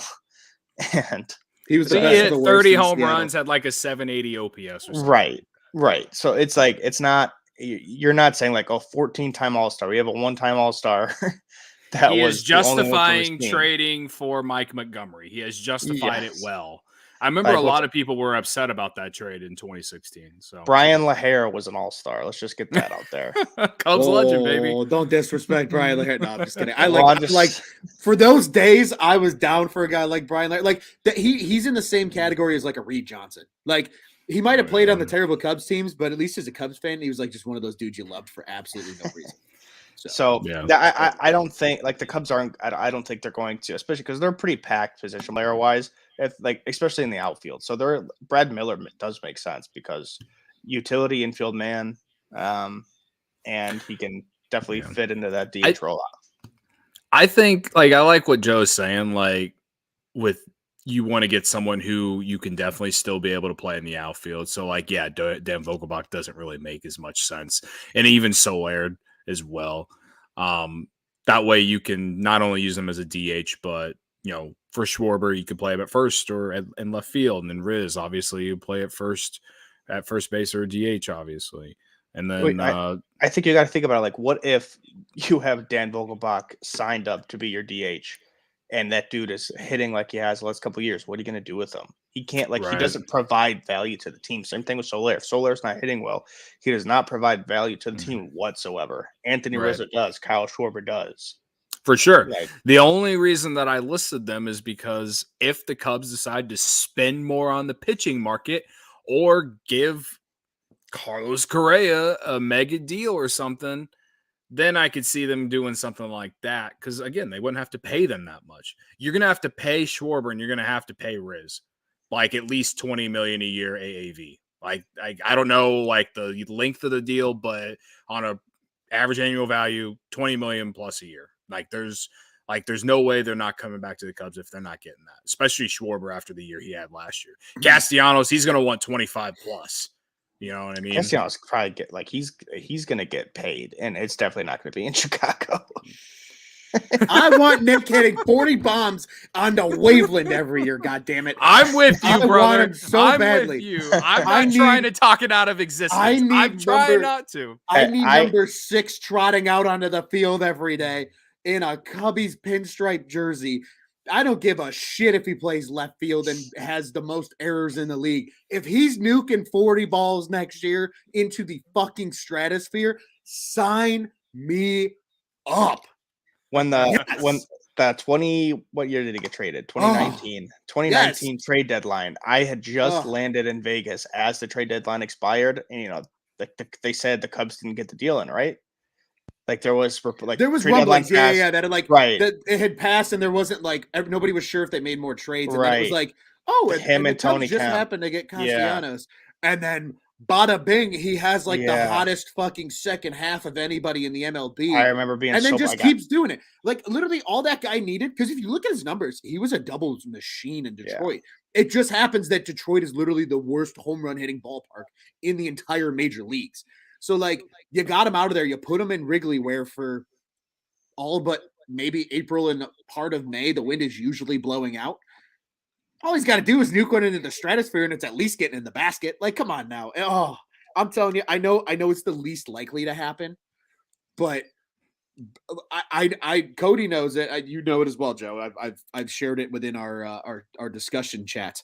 And he was he hit 30 home runs, had like a 780 OPS. Or something. Right. So it's like you're not saying like 14-time all-star. We have a 1-time all-star. He is justifying trading for Mike Montgomery. He has justified it well. I remember a lot of people were upset about that trade in 2016. So Brian LaHare was an all-star. Let's just get that out there. Cubs legend, baby. Don't disrespect Brian LaHare. No, I'm just kidding. I for those days, I was down for a guy like Brian LaHare. Like he's in the same category as like a Reed Johnson. Like he might have played on the terrible Cubs teams, but at least as a Cubs fan, he was like just one of those dudes you loved for absolutely no reason. So I don't think like the Cubs aren't. I don't think they're going to, especially because they're pretty packed position player wise. Especially in the outfield. So Brad Miller does make sense because utility infield man, and he can definitely fit into that DH role. I think I like what Joe's saying. With you want to get someone who you can definitely still be able to play in the outfield. So Dan Vogelbach doesn't really make as much sense, and even Soler as well. That way you can not only use them as a DH, but for Schwarber, you could play him at first or in left field, and then Riz, obviously, you play at first base or DH, obviously. And then I think you got to think about it. Like, what if you have Dan Vogelbach signed up to be your DH, and that dude is hitting like he has the last couple of years? What are you going to do with him? He can't, he doesn't provide value to the team. Same thing with Soler. If Soler's not hitting well, he does not provide value to the team whatsoever. Anthony Rizzo does. Kyle Schwarber does. For sure. The only reason that I listed them is because if the Cubs decide to spend more on the pitching market or give Carlos Correa a mega deal or something, then I could see them doing something like that. Because, again, they wouldn't have to pay them that much. You're going to have to pay Schwarber and you're going to have to pay Riz at least $20 million a year AAV. I don't know the length of the deal, but on a average annual value, $20 million plus a year. There's no way they're not coming back to the Cubs if they're not getting that, especially Schwarber after the year he had last year. Castellanos, he's going to want 25 plus. You know what I mean? Castellanos probably get he's going to get paid, and it's definitely not going to be in Chicago. I want Nick hitting 40 bombs on the Waveland every year. God damn it! I'm with you, brother. Want him so I'm badly. with you. I'm not trying to talk it out of existence. I'm trying not to. I need number 6 trotting out onto the field every day in a Cubbies pinstripe jersey. I don't give a shit if he plays left field and has the most errors in the league. If he's nuking 40 balls next year into the fucking stratosphere, sign me up. When the 20, what year did he get traded? 2019. 2019 trade deadline. I had just landed in Vegas as the trade deadline expired, and they said the Cubs didn't get the deal in, right? There was rumblings, that that it had passed, and there wasn't nobody was sure if they made more trades, and it was him and Tony just happened to get Castellanos, and then bada bing, he has the hottest fucking second half of anybody in the MLB. I remember being, and then keeps doing it. Literally, all that guy needed, because if you look at his numbers, he was a doubles machine in Detroit. Yeah. It just happens that Detroit is literally the worst home run hitting ballpark in the entire major leagues. So, you got him out of there. You put him in Wrigley, where for all but maybe April and part of May, the wind is usually blowing out. All he's got to do is nuke one into the stratosphere, and it's at least getting in the basket. Come on now. Oh, I'm telling you, I know it's the least likely to happen, but I Cody knows it. You know it as well, Joe. I've shared it within our discussion chats.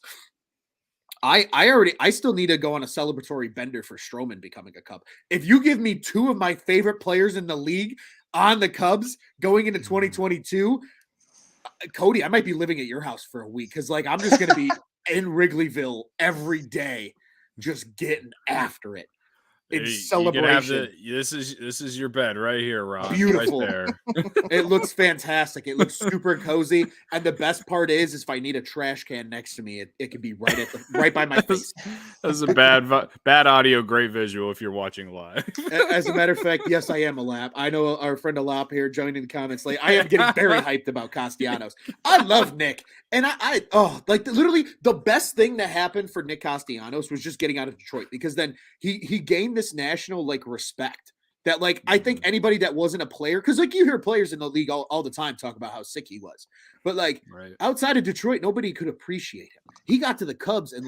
I still need to go on a celebratory bender for Stroman becoming a Cub. If you give me 2 of my favorite players in the league on the Cubs going into 2022, Cody, I might be living at your house for a week, because I'm just going to be in Wrigleyville every day, just getting after it. It's celebration. This is your bed right here, Rob. Beautiful. Right there. It looks fantastic. It looks super cozy. And the best part is if I need a trash can next to me, it could be right by my face. That's a bad audio, great visual if you're watching live. As a matter of fact, yes, I am Alap. I know our friend Alap here joining the comments late. I am getting very hyped about Castellanos. I love Nick. And literally the best thing that happened for Nick Castellanos was just getting out of Detroit, because then he gained this national respect that I think anybody that wasn't a player, because you hear players in the league all the time talk about how sick he was, but outside of Detroit, nobody could appreciate him. He got to the Cubs, and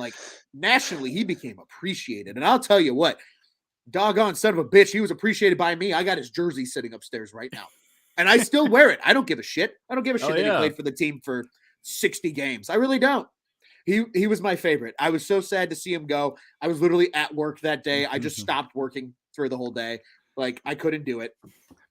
nationally he became appreciated. And I'll tell you what, doggone son of a bitch, he was appreciated by me. I got his jersey sitting upstairs right now, and I still wear it. I don't give a shit. I don't give a shit that he played for the team for 60 games. I really don't. He was my favorite. I was so sad to see him go. I was literally at work that day. I just stopped working for the whole day. I couldn't do it.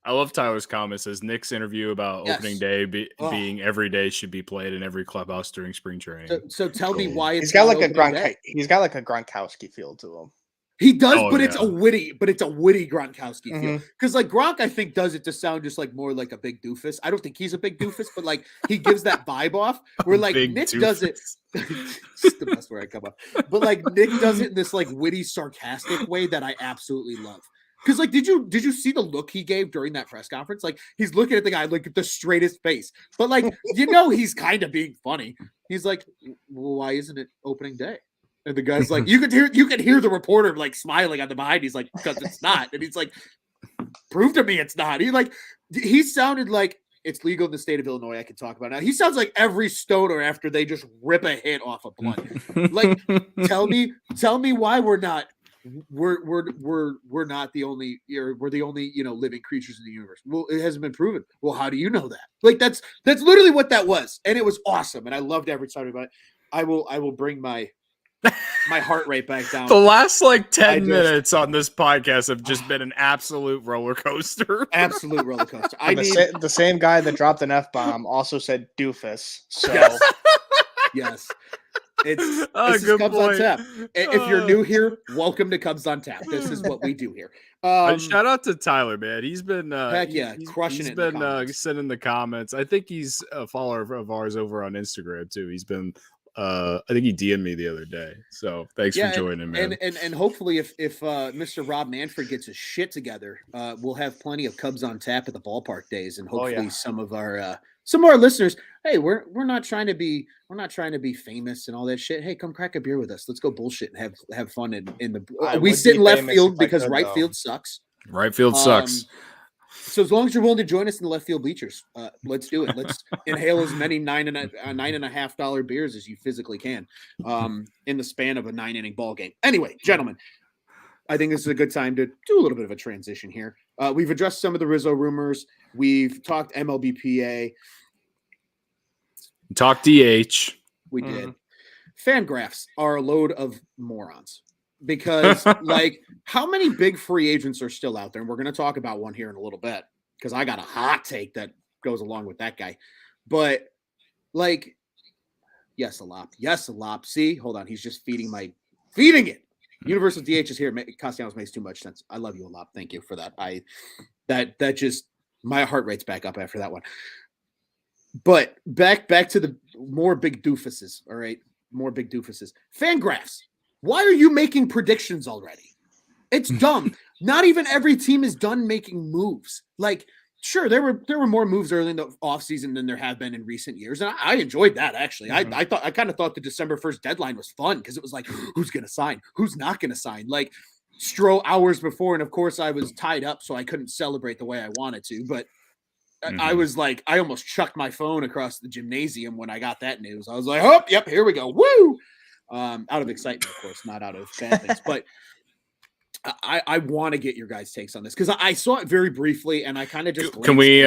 I love Tyler's comment. Says Nick's interview about opening day being every day should be played in every clubhouse during spring training. So tell me why he's got a Gronkowski feel to him. He does, it's a witty Gronkowski feel. Because Gronk, I think, does it to sound just more like a big doofus. I don't think he's a big doofus, but he gives that vibe off. Where Nick doofus. Does it. It's the best word I come up. But Nick does it in this witty, sarcastic way that I absolutely love. Because like, did you see the look he gave during that press conference? Like, he's looking at the guy like the straightest face, but like, he's kind of being funny. He's like, well, why isn't it opening day? And the guy's like, you could hear the reporter like smiling on the behind. He's like, because it's not. And he's like, prove to me it's not. He sounded like it's legal in the state of Illinois. I can talk about it now. He sounds like every stoner after they just rip a hit off a blunt. Like, tell me why we're not the only, we're the only, living creatures in the universe. Well, it hasn't been proven. Well, how do you know that? Like, that's literally what that was. And it was awesome. And I loved every time about it. I will bring my heart rate back down. The last 10 minutes on this podcast have just been an absolute roller coaster. Absolute roller coaster. The same guy that dropped an F-bomb also said doofus. So yes. This is Cubs on Tap. If you're new here, welcome to Cubs on Tap. This is what we do here. Shout out to Tyler, man. He's been crushing it. He's been sending the comments. I think he's a follower of ours over on Instagram too. He's been I think he DM'd me the other day. So thanks for joining, man. And hopefully if Mr. Rob Manfred gets his shit together, we'll have plenty of Cubs on Tap at the ballpark days, and hopefully some of our listeners. Hey, we're not trying to be famous and all that shit. Hey, come crack a beer with us. Let's go bullshit and have fun in the. We sit in left field because right field sucks. Right field sucks. So as long as you're willing to join us in the left field bleachers, let's do it. Let's inhale as many $9.50 beers as you physically can in the span of a 9-inning ball game. Anyway, gentlemen, I think this is a good time to do a little bit of a transition here. We've addressed some of the Rizzo rumors. We've talked MLBPA. Talk DH. We did. Fangraphs are a load of morons. Because, how many big free agents are still out there? And we're going to talk about one here in a little bit because I got a hot take that goes along with that guy. But, yes, a lot. Yes, a lot. See? Hold on. He's just feeding it. Universal DH is here. Castellanos makes too much sense. I love you a lot. Thank you for that. That just, my heart rate's back up after that one. But back to the more big doofuses, all right? More big doofuses. Fangraphs. Why are you making predictions already? It's dumb. Not even every team is done making moves. Sure, there were more moves early in the offseason than there have been in recent years. And I enjoyed that, actually. Mm-hmm. I kind of thought the December 1st deadline was fun because it was like, who's going to sign? Who's not going to sign? Stroh hours before. And of course, I was tied up, so I couldn't celebrate the way I wanted to. But I was like, I almost chucked my phone across the gymnasium when I got that news. I was like, oh, yep, here we go. Woo! Out of excitement, of course, not out of bad things. But I want to get your guys' takes on this because I saw it very briefly and I kind of just can we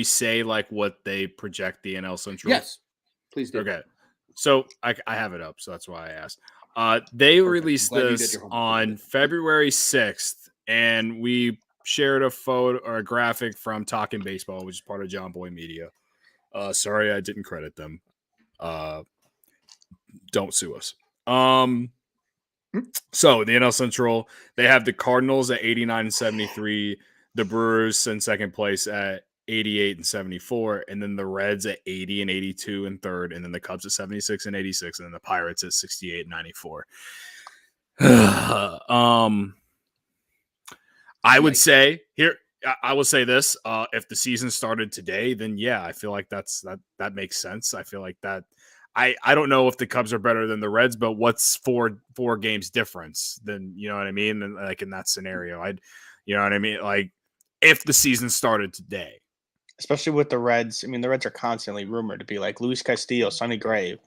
say what they project the NL Central? Yes, please do. Okay, so I have it up, so that's why I asked. They released this on February 6th, and we shared a photo or a graphic from Talking Baseball, which is part of John Boy Media. Sorry, I didn't credit them. Don't sue us. So the NL Central, they have the Cardinals at 89 and 73, the Brewers in second place at 88 and 74, and then the Reds at 80 and 82 in third, and then the Cubs at 76 and 86, and then the Pirates at 68 and 94. I would say here, I will say this: if the season started today, then yeah, I feel like that makes sense. I feel like that. I don't know if the Cubs are better than the Reds, but what's four games difference? Then you know what I mean. And in that scenario, you know what I mean. If the season started today, especially with the Reds, I mean the Reds are constantly rumored to be like Luis Castillo, Sonny Gray.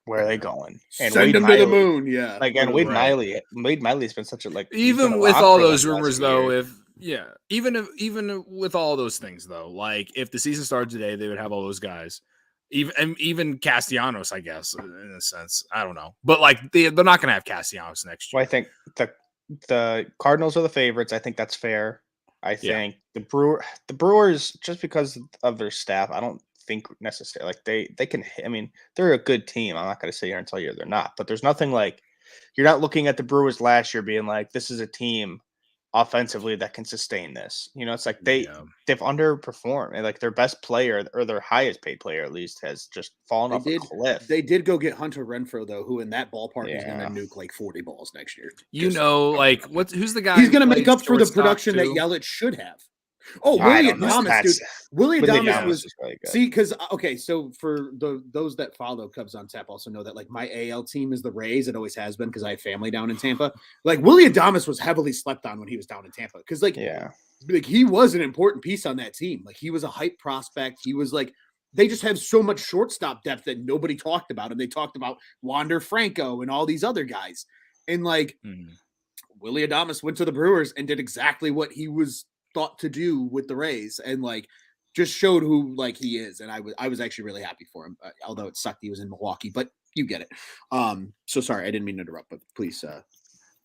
Where are they going? And send them to the moon, yeah. And Wade Miley has been such a even with all those rumors though, even with all those things though, if the season started today, they would have all those guys. Even Castellanos, I guess, in a sense. I don't know. But they're not going to have Castellanos next year. Well, I think the Cardinals are the favorites. I think that's fair. I think the Brewers, just because of their staff, I don't think necessarily they can. I mean, they're a good team. I'm not going to sit here and tell you they're not. But there's nothing you're not looking at the Brewers last year being like, this is a team offensively that can sustain this. It's like they've underperformed, and like their best player or their highest paid player at least has just fallen off a cliff. They did go get Hunter Renfroe though, who in that ballpark is going to nuke like 40 balls next year. Who's the guy? He's going to make up for the production that Yelich should have. Oh, Willie Adames, dude. Willie Adames was really good. See, because so for those that follow Cubs on Tap also know that like my AL team is the Rays. It always has been because I have family down in Tampa. Like Willie Adames was heavily slept on when he was down in Tampa because like he was an important piece on that team. Like he was a hype prospect. He was like they just have so much shortstop depth that nobody talked about, and they talked about Wander Franco and all these other guys, and like Willie Adames went to the Brewers and did exactly what he was thought to do with the Rays and like just showed who like he is. And I was actually really happy for him, although it sucked he was in Milwaukee, but you get it. So sorry, I didn't mean to interrupt, but please.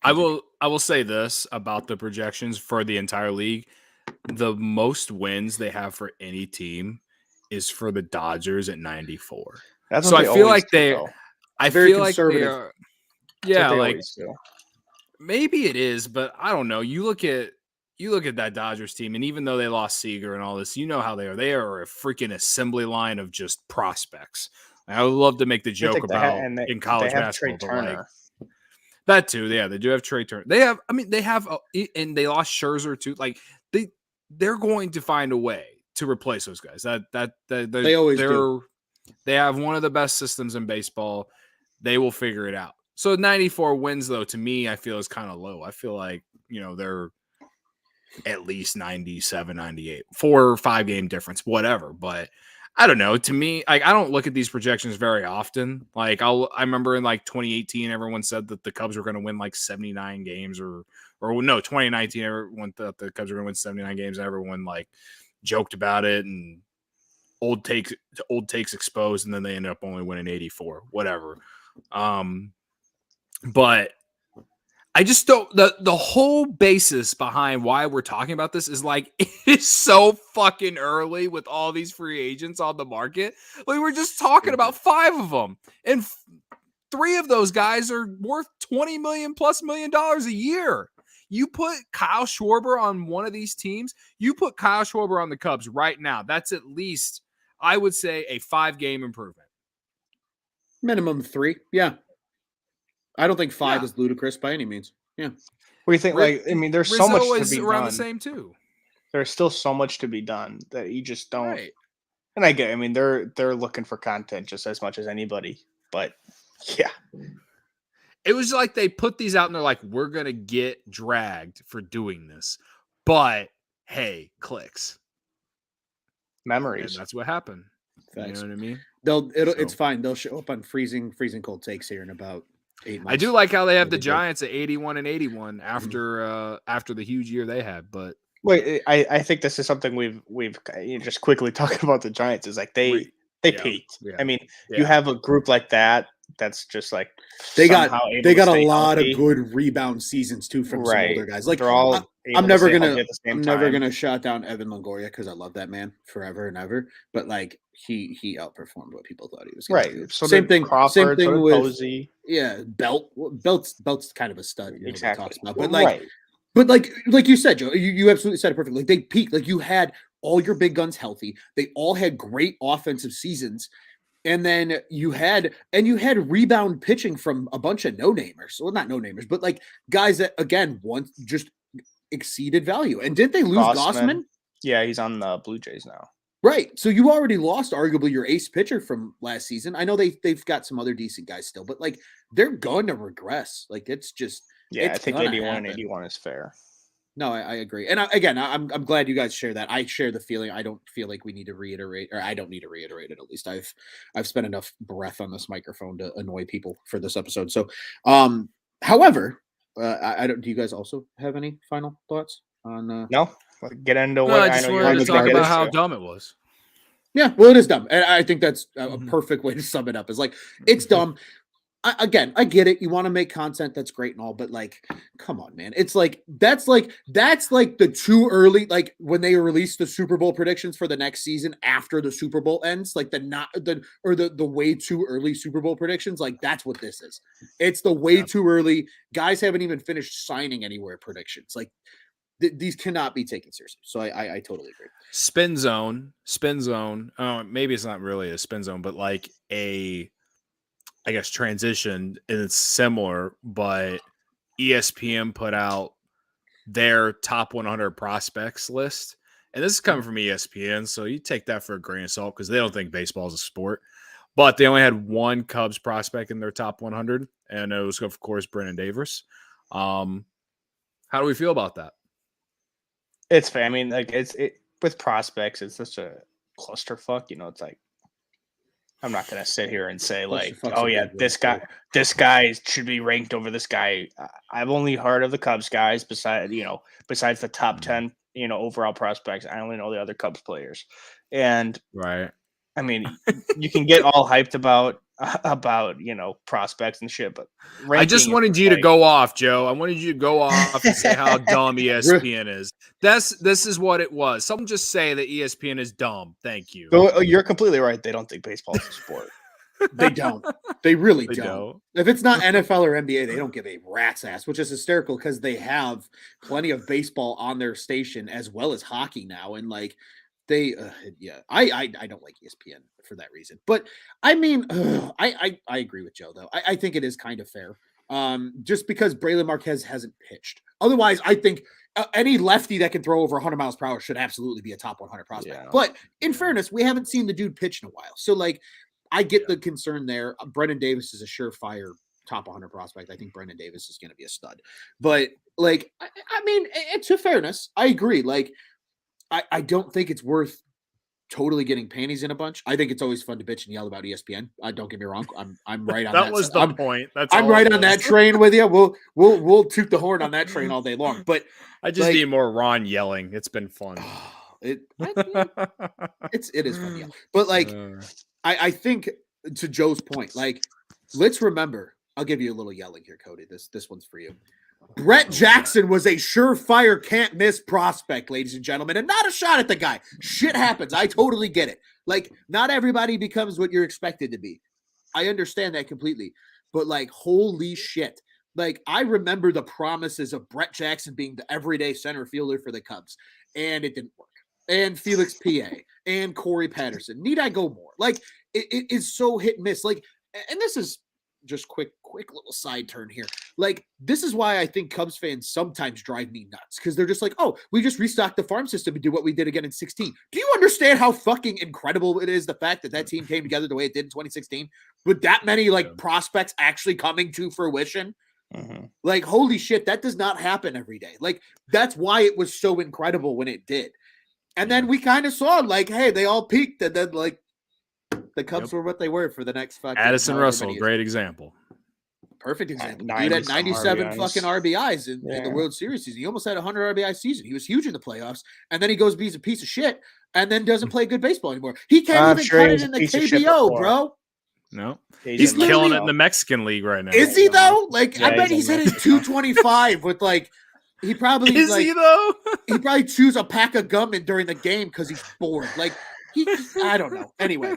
I will say this about the projections for the entire league. The most wins they have for any team is for the Dodgers at 94. So I feel like they are. Yeah, like maybe it is, but I don't know. You look at that Dodgers team, and even though they lost Seager and all this, you know how they are. They are a freaking assembly line of just prospects. I would love to make the joke about in college basketball, but like that too. Yeah, they do have Trey Turner. And they lost Scherzer too. Like they're going to find a way to replace those guys. They always do. They have one of the best systems in baseball. They will figure it out. So 94 wins, though, to me, I feel is kind of low. I feel like they're at least 97, 98, 4 or 5 game difference, whatever. But I don't know. To me, like I don't look at these projections very often. Like I remember in like 2018, everyone said that the Cubs were going to win like 79 games or no, 2019, everyone thought the Cubs were going to win 79 games. And everyone like joked about it and old takes exposed. And then they ended up only winning 84, whatever. But I just don't the whole basis behind why we're talking about this is like it is so fucking early with all these free agents on the market. Like we're just talking about 5 of them, and 3 of those guys are worth $20 million+ a year. You put Kyle Schwarber on one of these teams, you put Kyle Schwarber on the Cubs right now. That's at least, I would say, a 5-game improvement. Minimum 3, yeah. I don't think 5 is ludicrous by any means. Yeah. What do you think? There's Rizzo so much to be around done. The same too. There's still so much to be done that you just don't. Right. And I get. They're looking for content just as much as anybody. But yeah, it was like they put these out and they're like, "We're gonna get dragged for doing this," but hey, clicks, memories. And that's what happened. Thanks. You know what I mean? It's fine. They'll show up on freezing cold takes here in about 8 months. I do like how they have the Giants at 81 and 81 after the huge year they had. But wait, I think this is something we've just quickly talking about the Giants is like they peaked. Yeah. You have a group like that that's just like they got a lot of good rebound seasons too from some older guys. Like they're all. I'm never gonna shut down Evan Longoria because I love that man forever and ever. But like he outperformed what people thought he was going to do. So same thing. Crawford, same thing with Posey. Yeah, Belt's kind of a stud. Exactly. Talks about. But like you said, Joe, you absolutely said it perfectly. Like they peaked. Like you had all your big guns healthy. They all had great offensive seasons. And then you had rebound pitching from a bunch of no-namers. Well, not no-namers, but like guys that again once just exceeded value. And didn't they lose Gossman? Yeah, he's on the Blue Jays now. Right. So you already lost arguably your ace pitcher from last season. I know they've got some other decent guys still, but like they're going to regress. Like it's just I think 81 is fair. No, I agree. And I'm glad you guys share that. I share the feeling. I don't feel like we need to reiterate, or I don't need to reiterate it. At least I've spent enough breath on this microphone to annoy people for this episode. So, however, I don't. Do you guys also have any final thoughts on? No. Get into what I just wanted to talk about how dumb it was. Yeah, well, it is dumb, and I think that's a perfect way to sum it up. Is like it's dumb. I get it. You want to make content, that's great and all, but like, come on, man. It's like that's like the too early, like when they release the Super Bowl predictions for the next season after the Super Bowl ends, like the way too early Super Bowl predictions. Like that's what this is. It's the way too early. Guys haven't even finished signing anywhere predictions. Like these cannot be taken seriously. So I totally agree. Spin zone. Maybe it's not really a spin zone, but like I guess transition, and it's similar, but ESPN put out their top 100 prospects list. And this is coming from ESPN, so you take that for a grain of salt because they don't think baseball is a sport. But they only had one Cubs prospect in their top 100, and it was, of course, Brennan Davis. How do we feel about that? It's fair. I mean, like with prospects, it's such a clusterfuck. It's like I'm not gonna sit here and say like, oh yeah, this guy should be ranked over this guy. I've only heard of the Cubs guys besides the top 10, overall prospects. I only know the other Cubs players. And right. I mean, you can get all hyped about prospects and shit, but I just wanted you to go off, Joe. I wanted you to go off and say how dumb ESPN is. This is what it was. Someone just say that ESPN is dumb. Thank you. You're completely right. They don't think baseball is a sport. They don't. They really don't. If it's not NFL or NBA, they don't give a rat's ass, which is hysterical because they have plenty of baseball on their station as well as hockey now, and like. I don't like ESPN for that reason, but I mean, I agree with Joe though. I think it is kind of fair, just because Braylon Marquez hasn't pitched. Otherwise, I think any lefty that can throw over 100 miles per hour should absolutely be a top 100 prospect. Yeah. But in fairness, we haven't seen the dude pitch in a while, so like, I get the concern there. Brennan Davis is a surefire top 100 prospect. I think Brennan Davis is going to be a stud, but like, I mean, it's a fairness. I agree. Like. I don't think it's worth totally getting panties in a bunch. I think it's always fun to bitch and yell about ESPN. Don't get me wrong. I'm right on that. That was the point. I'm right on that train with you. We'll toot the horn on that train all day long. But I just need more Ron yelling. It's been fun. It is fun to yell. But like I think to Joe's point, like let's remember. I'll give you a little yelling here, Cody. This one's for you. Brett Jackson was a surefire can't miss prospect, ladies and gentlemen, and not a shot at the guy. Shit happens. I totally get it. Like, not everybody becomes what you're expected to be. I understand that completely. But, like, holy shit. Like, I remember the promises of Brett Jackson being the everyday center fielder for the Cubs, and it didn't work. And Felix PA and Corey Patterson. Need I go more? Like, it is so hit and miss. Like, and this is just quick little side turn here. Like, this is why I think Cubs fans sometimes drive me nuts because they're just like, oh, we just restocked the farm system and do what we did again in 16. Do you understand how fucking incredible it is the fact that team came together the way it did in 2016 with that many prospects actually coming to fruition? Mm-hmm. Like, holy shit, that does not happen every day. Like, that's why it was so incredible when it did. And then we kind of saw like, hey, they all peaked and then like the Cubs were what they were for the next fucking Addison Russell, great example. Perfect example. Dude had 97 RBIs. Fucking RBIs in the World Series season. He almost had a 100 RBI season. He was huge in the playoffs, and then he goes be a piece of shit, and then doesn't play good baseball anymore. He can't even cut it in the KBO, bro. No, he's killing it in the Mexican League right now. Is he though? Like, I bet he's hitting 225 with like. He probably is he though? He probably chews a pack of gum during the game because he's bored. Like. I don't know. Anyway,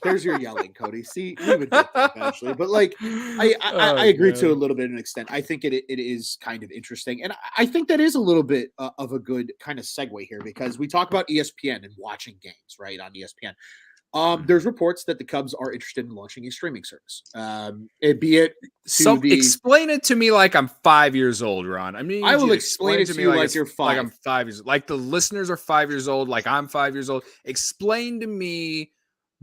there's your yelling, Cody. See, we would get there eventually, but like, I agree to a little bit of an extent. I think it is kind of interesting, and I think that is a little bit of a good kind of segue here because we talk about ESPN and watching games, right, on ESPN. There's reports that the Cubs are interested in launching a streaming service. Explain it to me like I'm 5 years old, Ron. I mean, I will explain it to you like you're 5. Like I'm 5 years. Like the listeners are 5 years old. Like I'm 5 years old. Explain to me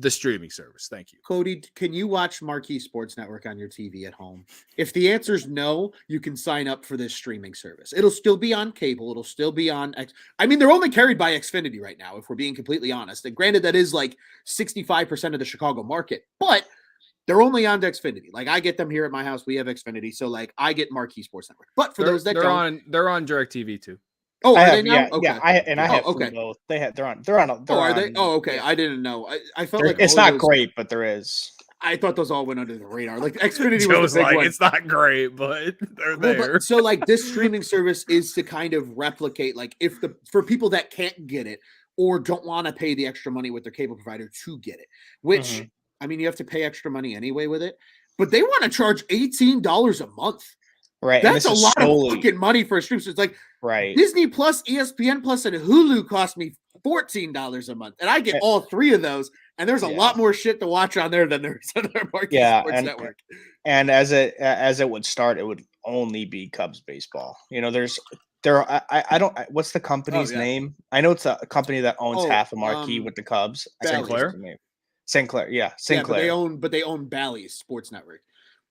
the streaming service. Thank you, Cody. Can you watch Marquee Sports Network on your TV at home? If the answer is no, you can sign up for this streaming service. It'll still be on cable. It'll still be on I mean, they're only carried by Xfinity right now, if we're being completely honest. And granted, that is like 65% of the Chicago market, but they're only on Xfinity. Like, I get them here at my house. We have Xfinity, so like I get Marquee Sports Network. But for those that they're on DirecTV too. Oh, are they now? Okay. Yeah, I have both. They're on. Are they? Oh, okay. I didn't know. I felt like it's not great, but there is. I thought those all went under the radar. Like Xfinity was the big one. It's not great, but they're there. So like this streaming service is to kind of replicate, like for people that can't get it or don't want to pay the extra money with their cable provider to get it, which I mean, you have to pay extra money anyway with it, but they want to charge $18 a month. Right. That's a lot of fucking money for a stream. So it's like, Right. Disney Plus, ESPN Plus, and Hulu cost me $14 a month, and I get all three of those. And there's a lot more shit to watch on there than there's on their Marquee Sports Network. And as it would start, it would only be Cubs baseball. You know, I don't. What's the company's name? I know it's a company that owns half of Marquee with the Cubs. Sinclair. Sinclair, yeah, Sinclair. Yeah, but they own Bally's Sports Network.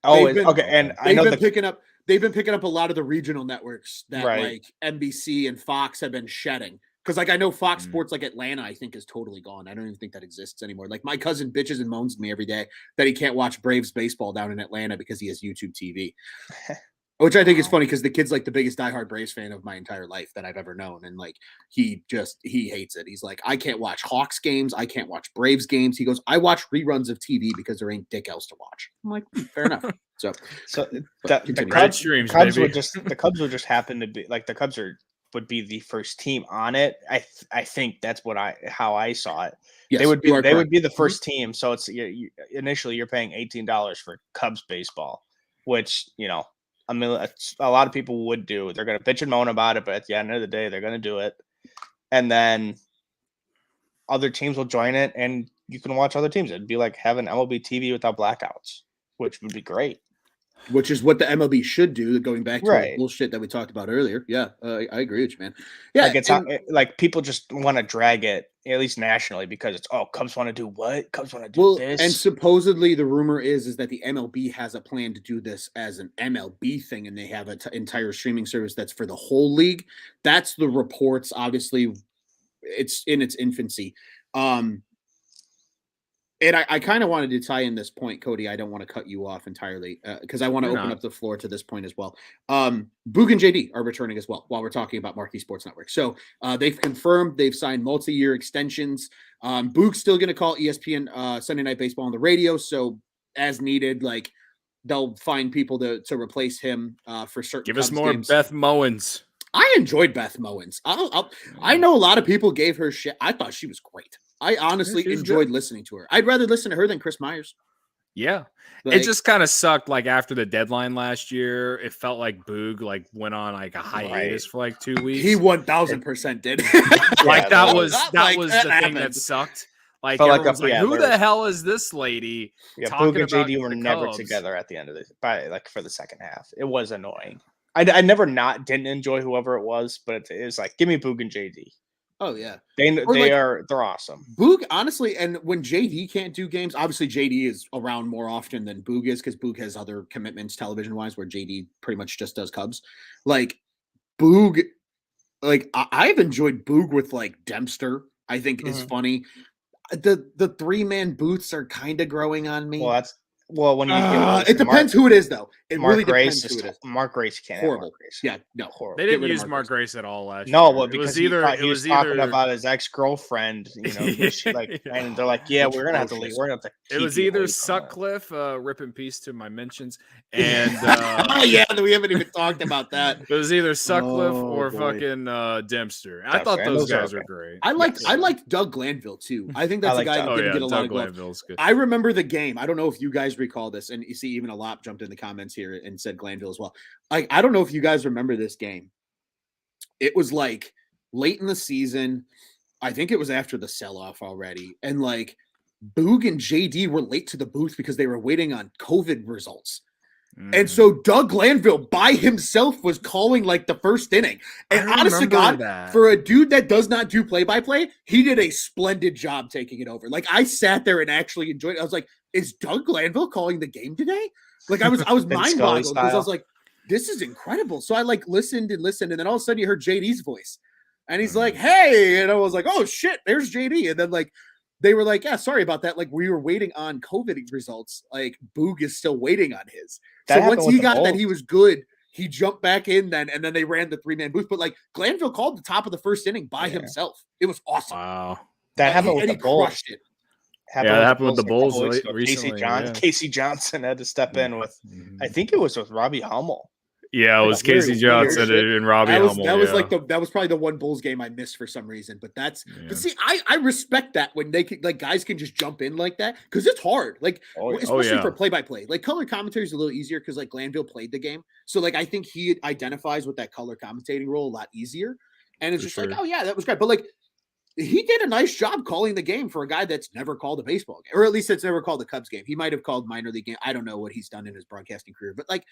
Okay, and I know they've been picking up a lot of the regional networks that like NBC and Fox have been shedding. Because like I know Fox Sports like Atlanta, I think is totally gone. I don't even think that exists anymore. Like my cousin bitches and moans to me every day that he can't watch Braves baseball down in Atlanta because he has YouTube TV. Which I think is funny because the kid's like the biggest diehard Braves fan of my entire life that I've ever known. And like he hates it. He's like, I can't watch Hawks games, I can't watch Braves games. He goes, I watch reruns of TV because there ain't dick else to watch. I'm like, fair enough. So the Cubs would just happen to be like the Cubs would be the first team on it. I think that's how I saw it. Yes, they would be the first team. So it's initially you're paying $18 for Cubs baseball, which I mean, a lot of people would do. They're going to bitch and moan about it, but at the end of the day, they're going to do it. And then other teams will join it, and you can watch other teams. It'd be like having MLB TV without blackouts, which would be great. Which is what the MLB should do, going back to the bullshit that we talked about earlier. Yeah, I agree with you, man. Yeah, like people just want to drag it, at least nationally, because it's Cubs want to do what? Cubs want to do this. And supposedly the rumor is that the MLB has a plan to do this as an MLB thing, and they have an entire streaming service that's for the whole league. That's the reports. Obviously, it's in its infancy. And I kind of wanted to tie in this point, Cody. I don't want to cut you off entirely because I want to open up the floor to this point as well. Boog and JD are returning as well while we're talking about Marquee Sports Network. So they've confirmed they've signed multi-year extensions. Boog's still going to call ESPN Sunday Night Baseball on the radio. So as needed, like they'll find people to replace him for certain. Give us more games. Beth Mowins. I enjoyed Beth Mowins. I know a lot of people gave her shit. I thought she was great. I honestly enjoyed listening to her. I'd rather listen to her than Chris Myers. Yeah. It just kind of sucked. Like after the deadline last year, it felt like Boog went on like a hiatus for like 2 weeks. He 1000% did. Like that was the thing that sucked. Like everyone's like, who the hell is this lady? Yeah, Boog and JD were never together at the end of this. For the second half, it was annoying. I never didn't enjoy whoever it was, but it was like, give me Boog and JD. Oh yeah, they're awesome. Boog, honestly, and when JD can't do games, obviously JD is around more often than Boog is because Boog has other commitments television wise, where JD pretty much just does Cubs. Like Boog, like I've enjoyed Boog with like Dempster. I think is funny. The 3-man booths are kind of growing on me. Well, when you it depends who it is, though. It really depends who it is. Mark Grace can't. Horrible. Have Mark Grace. Yeah, no, horrible. They didn't use Mark Grace at all last year. No, well, because he was talking about his ex-girlfriend, and they're like, yeah, we're gonna have to leave. We're gonna have to. It was either Sutcliffe, rip in peace to my mentions, and we haven't even talked about that. It was either Sutcliffe or fucking Dempster. I thought those guys were great. I liked Doug Glanville too. I think that's a guy that didn't get a lot of love. I remember the game. I don't know if you guys recall this, and you see even a lot jumped in the comments here and said Glanville as well. Like, I don't know if you guys remember this game. It was like late in the season. I think it was after the sell-off already. And like Boog and JD were late to the booth because they were waiting on COVID results. And so Doug Glanville by himself was calling like the first inning. And honest to God, for a dude that does not do play-by-play, he did a splendid job taking it over. Like I sat there and actually enjoyed it. I was like, is Doug Glanville calling the game today? Like I was mind boggled because I was like, this is incredible. So I like listened, and then all of a sudden you heard JD's voice. And he's like, hey, and I was like, oh shit, there's JD. And then like they were like, yeah, sorry about that. Like we were waiting on COVID results. Like Boog is still waiting on his. So once he got that he was good, he jumped back in then, and then they ran the 3-man booth. But like Glanville called the top of the first inning by himself. It was awesome. Wow. That happened with the Bulls. Crushed it. That happened with the Bulls recently. Casey Johnson had to step in with, I think it was with Robbie Hummel. Yeah, it was Casey Johnson and Robbie Hummel. That was probably the one Bulls game I missed for some reason. But but see, I respect that when they can, like, guys can just jump in like that because it's hard. Like, especially for play-by-play. Like, color commentary is a little easier because, like, Glanville played the game, so, like, I think he identifies with that color commentating role a lot easier. And it's like, oh yeah, that was great. But, like, he did a nice job calling the game for a guy that's never called a baseball game, or at least that's never called a Cubs game. He might have called minor league game. I don't know what he's done in his broadcasting career, but, like,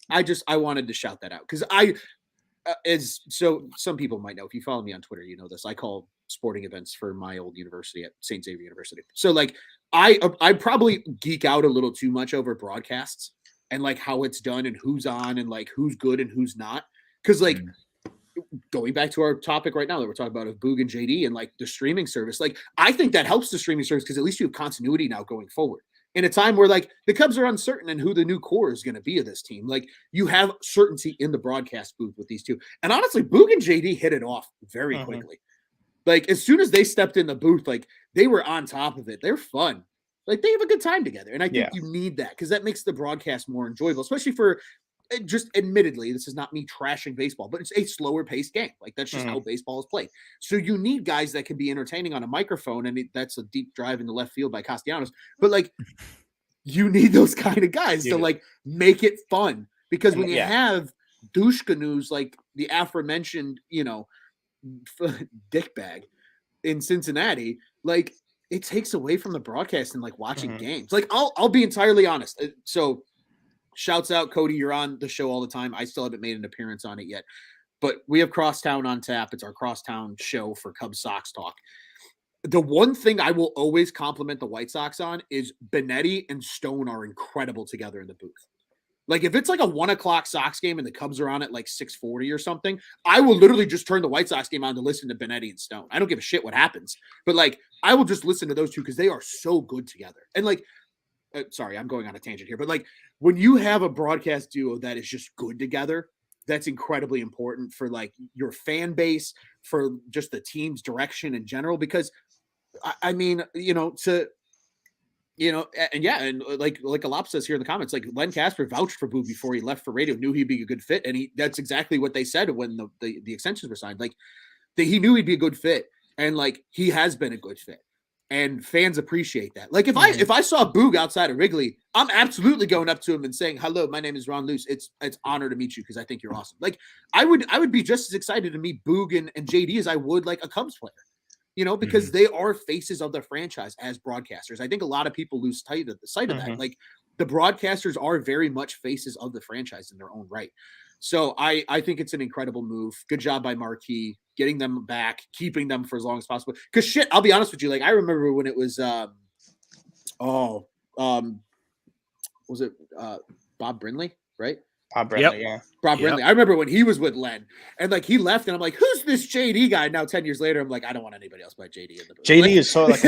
I wanted to shout that out because so some people might know, if you follow me on Twitter, you know this. I call sporting events for my old university at St. Xavier University. So, like, I probably geek out a little too much over broadcasts and, like, how it's done and who's on and, like, who's good and who's not. Because, like, going back to our topic right now that we're talking about of Boog and JD and, like, the streaming service, like, I think that helps the streaming service because at least you have continuity now going forward. In a time where, like, the Cubs are uncertain in who the new core is going to be of this team. Like, you have certainty in the broadcast booth with these two. And honestly, Boog and JD hit it off very quickly. Like, as soon as they stepped in the booth, like, they were on top of it. They're fun. Like, they have a good time together. And I think you need that because that makes the broadcast more enjoyable, especially for, just admittedly, this is not me trashing baseball, but it's a slower paced game. Like, that's just how baseball is played. So you need guys that can be entertaining on a microphone. And that's a deep drive in the left field by Castellanos. But, like, you need those kind of guys to, like, make it fun. Because when you have douche canoes, like the aforementioned, you know, dickbag in Cincinnati, like, it takes away from the broadcast and, like, watching games. Like, I'll be entirely honest. So, shouts out, Cody, you're on the show all the time. I still haven't made an appearance on it yet. But we have Crosstown on tap. It's our Crosstown show for Cubs Sox Talk. The one thing I will always compliment the White Sox on is Benetti and Stone are incredible together in the booth. Like, if it's like a 1:00 Sox game and the Cubs are on at like 6:40 or something, I will literally just turn the White Sox game on to listen to Benetti and Stone. I don't give a shit what happens. But, like, I will just listen to those two because they are so good together. And, like, sorry, I'm going on a tangent here, but, like, when you have a broadcast duo that is just good together, that's incredibly important for, like, your fan base, for just the team's direction in general. Because, I mean, you know, and like Alop says here in the comments, like, Len Casper vouched for Boog before he left for radio, knew he'd be a good fit, and that's exactly what they said when the extensions were signed. Like, he knew he'd be a good fit, and, like, he has been a good fit. And fans appreciate that. Like, if I saw Boog outside of Wrigley, I'm absolutely going up to him and saying, "Hello, my name is Ron Luce. It's honor to meet you because I think you're awesome." Like, I would be just as excited to meet Boog and JD as I would, like, a Cubs player, you know, because they are faces of the franchise as broadcasters. I think a lot of people lose sight of that. Like, the broadcasters are very much faces of the franchise in their own right. So I think it's an incredible move. Good job by Marquee, getting them back, keeping them for as long as possible. Because, shit, I'll be honest with you. Like, I remember when it was, was it Bob Brinley, right? Bob Brinley, Bob Brinley. I remember when he was with Len, and, like, he left, and I'm like, who's this JD guy? Now 10 years later, I'm like, I don't want anybody else but JD in the booth. JD is so, like,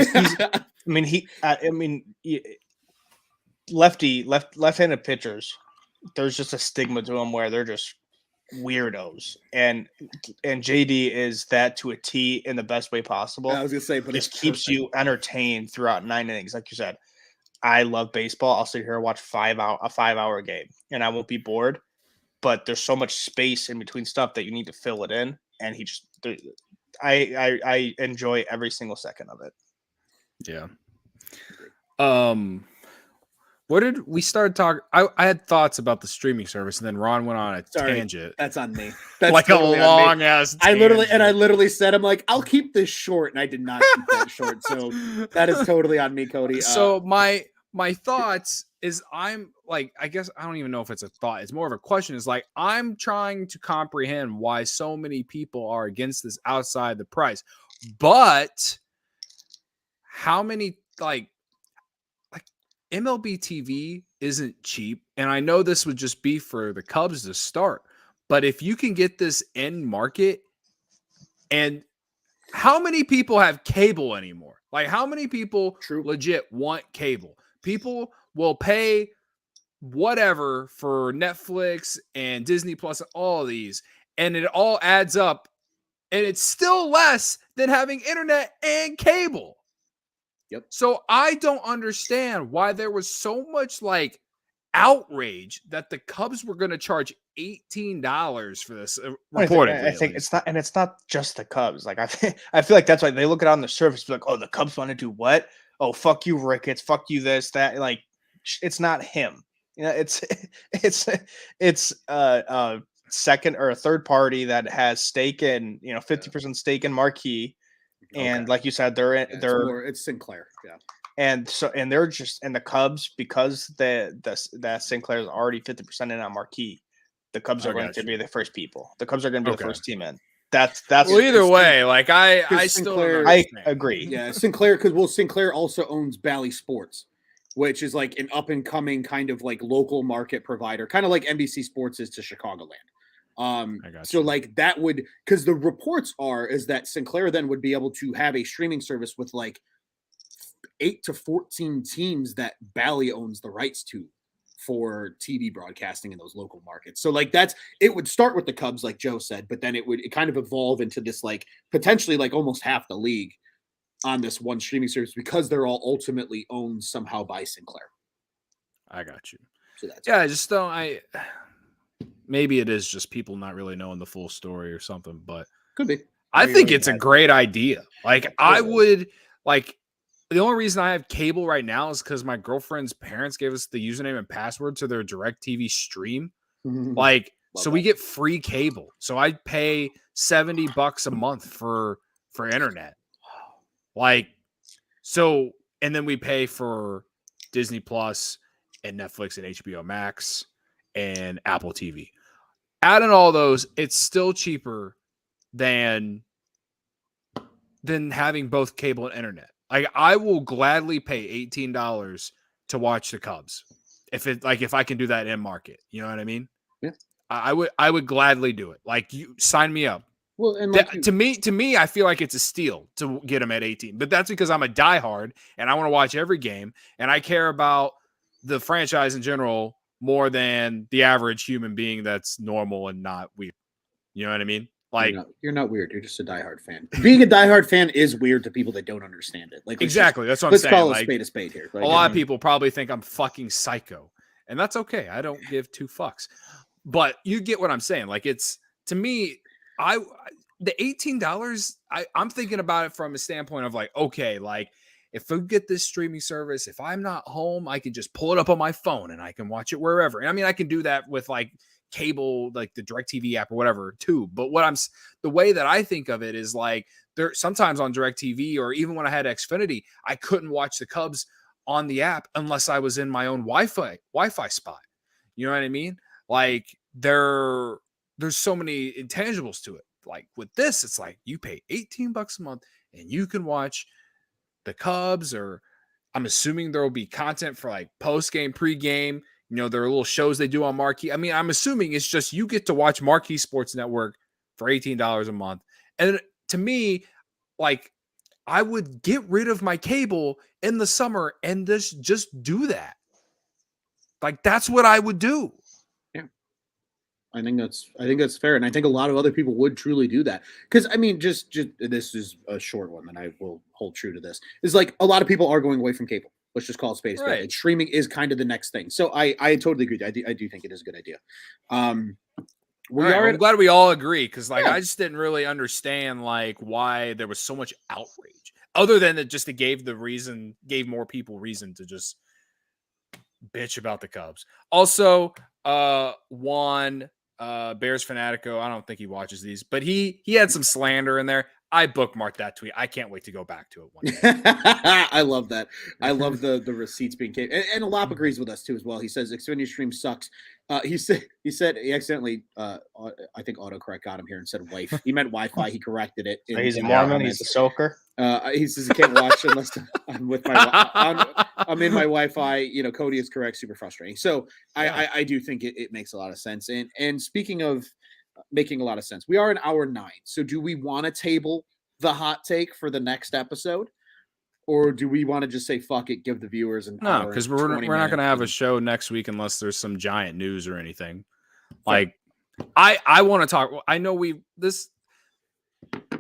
left-handed pitchers, there's just a stigma to them where they're just weirdos, and JD is that to a T in the best way possible. I was gonna say, but it just keeps you entertained throughout 9 innings. Like you said, I love baseball. I'll sit here and watch a 5-hour game, and I won't be bored. But there's so much space in between stuff that you need to fill it in, and I enjoy every single second of it. Yeah. What did we start talking? I had thoughts about the streaming service, and then Ron went on a tangent. That's on me. That's like totally a long ass. I literally said, I'm like, I'll keep this short, and I did not keep that short. So that is totally on me, Cody. So my thoughts is, I'm like, I guess I don't even know if it's a thought. It's more of a question. Is like, I'm trying to comprehend why so many people are against this outside the price, but how many like MLB TV isn't cheap, and I know this would just be for the Cubs to start, but if you can get this in market, and how many people have cable anymore? Like, how many people legit want cable? People will pay whatever for Netflix and Disney Plus and all of these, and it all adds up, and it's still less than having internet and cable. Yep. So I don't understand why there was so much like outrage that the Cubs were going to charge $18 for this. Reportedly, I think it's not, and it's not just the Cubs. Like I feel like that's why they look at it on the surface, be like, oh, the Cubs want to do what? Oh, fuck you, Ricketts. Fuck you, this, that. Like, it's not him. You know, it's second or a third party that has stake in 50% stake in Marquee, and like you said, it's Sinclair, and they're just the Cubs, because that Sinclair is already 50% in on Marquee. The Cubs are going to be the first people. The Cubs are going to be the first team in. That's well, either way. Like I still I agree. Yeah, Sinclair, because Sinclair also owns Bally Sports, which is like an up and coming kind of like local market provider, kind of like NBC Sports is to Chicagoland. So like that would, because the reports is that Sinclair then would be able to have a streaming service with like 8 to 14 teams that Bally owns the rights to for TV broadcasting in those local markets. So like it would start with the Cubs, like Joe said, but then it kind of evolve into this like potentially like almost half the league on this one streaming service, because they're all ultimately owned somehow by Sinclair. I got you. So that's I just don't. Maybe it is just people not really knowing the full story or something, but could be. I think it's a great idea. Like I would like. The only reason I have cable right now is because my girlfriend's parents gave us the username and password to their DirecTV stream. Like, so we get free cable. So I pay $70 a month for internet. Like, so, and then we pay for Disney Plus and Netflix and HBO Max and Apple TV. Adding all those, it's still cheaper than having both cable and internet. Like, I will gladly pay $18 to watch the Cubs if I can do that in market. You know what I mean? Yeah. I would gladly do it. Like, you sign me up. Well, and to me, I feel like it's a steal to get them at 18, but that's because I'm a diehard and I want to watch every game and I care about the franchise in general more than the average human being that's normal and not weird. You know what I mean? Like, you're not weird. You're just a diehard fan. Being a diehard fan is weird to people that don't understand it. Like, exactly. That's what I'm saying. Let's call a spade here. Like, a lot of people probably think I'm fucking psycho, and that's okay. I don't give two fucks. But you get what I'm saying. Like, it's, to me, the $18, I'm thinking about it from a standpoint of like, okay, like if we get this streaming service, if I'm not home, I can just pull it up on my phone and I can watch it wherever. And I mean, I can do that with like cable, like the DirecTV app or whatever too. But the way that I think of it is like, there sometimes on DirecTV, or even when I had Xfinity, I couldn't watch the Cubs on the app unless I was in my own Wi-Fi spot. You know what I mean? Like, there's so many intangibles to it. Like with this, it's like you pay $18 a month and you can watch the Cubs, or I'm assuming there will be content for like post-game, pre-game. You know, there are little shows they do on Marquee. I mean, I'm assuming it's just you get to watch Marquee Sports Network for $18 a month. And to me, like, I would get rid of my cable in the summer and just do that. Like, that's what I would do. Yeah. I think that's fair. And I think a lot of other people would truly do that. Because, I mean, just this is a short one, and I will hold true to this. Is like a lot of people are going away from cable. Let's just call it space. Right. Like, streaming is kind of the next thing. So I totally agree. I do think it is a good idea. I'm glad we all agree, because like I just didn't really understand like why there was so much outrage, other than that just it gave more people reason to just bitch about the Cubs. Also, Juan Bears Fanatico, I don't think he watches these, but he had some slander in there. I bookmarked that tweet. I can't wait to go back to it one day. I love that. I love the receipts being kept. And Alap agrees with us too as well. He says Xfinity Stream sucks. He said he accidentally I think autocorrect got him here and said wife. He meant Wi-Fi. He corrected it. He's a Mormon. He's a soaker. He says I can't watch unless I'm with I'm in my Wi-Fi. You know, Cody is correct. Super frustrating. So I do think it makes a lot of sense. And speaking of making a lot of sense, we are in hour 9. So do we want to table the hot take for the next episode, or do we want to just say fuck it, give the viewers an hour? No, because we're not going to have a show next week unless there's some giant news or anything. Like, I want to talk. I know we're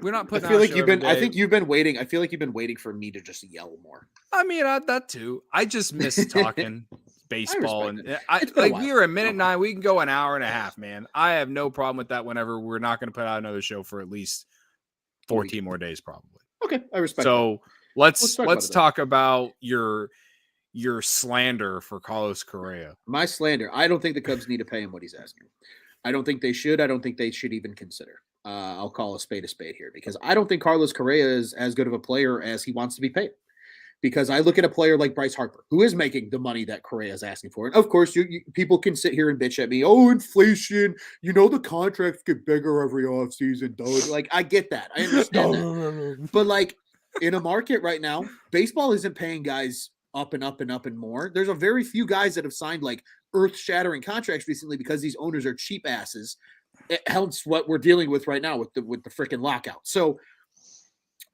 not putting. I feel like I think you've been waiting. I feel like you've been waiting for me to just yell more. I mean, that too. I just miss talking. baseball. And we are a minute 9. We can go an hour and a half, man. I have no problem with that whenever we're not going to put out another show for at least 14 more days, probably. Okay, I respect so that. let's talk about your slander for Carlos Correa. My slander. I don't think the Cubs need to pay him what he's asking. I don't think they should. I don't think they should even consider. I'll call a spade here because I don't think Carlos Correa is as good of a player as he wants to be paid. Because I look at a player like Bryce Harper, who is making the money that Correa is asking for. And of course, you people can sit here and bitch at me. Oh, inflation. The contracts get bigger every offseason, though. Like, I get that. I understand that. But, like, in a market right now, baseball isn't paying guys up and up and up and more. There's a very few guys that have signed, like, earth-shattering contracts recently because these owners are cheap asses. Hence what we're dealing with right now with the freaking lockout. So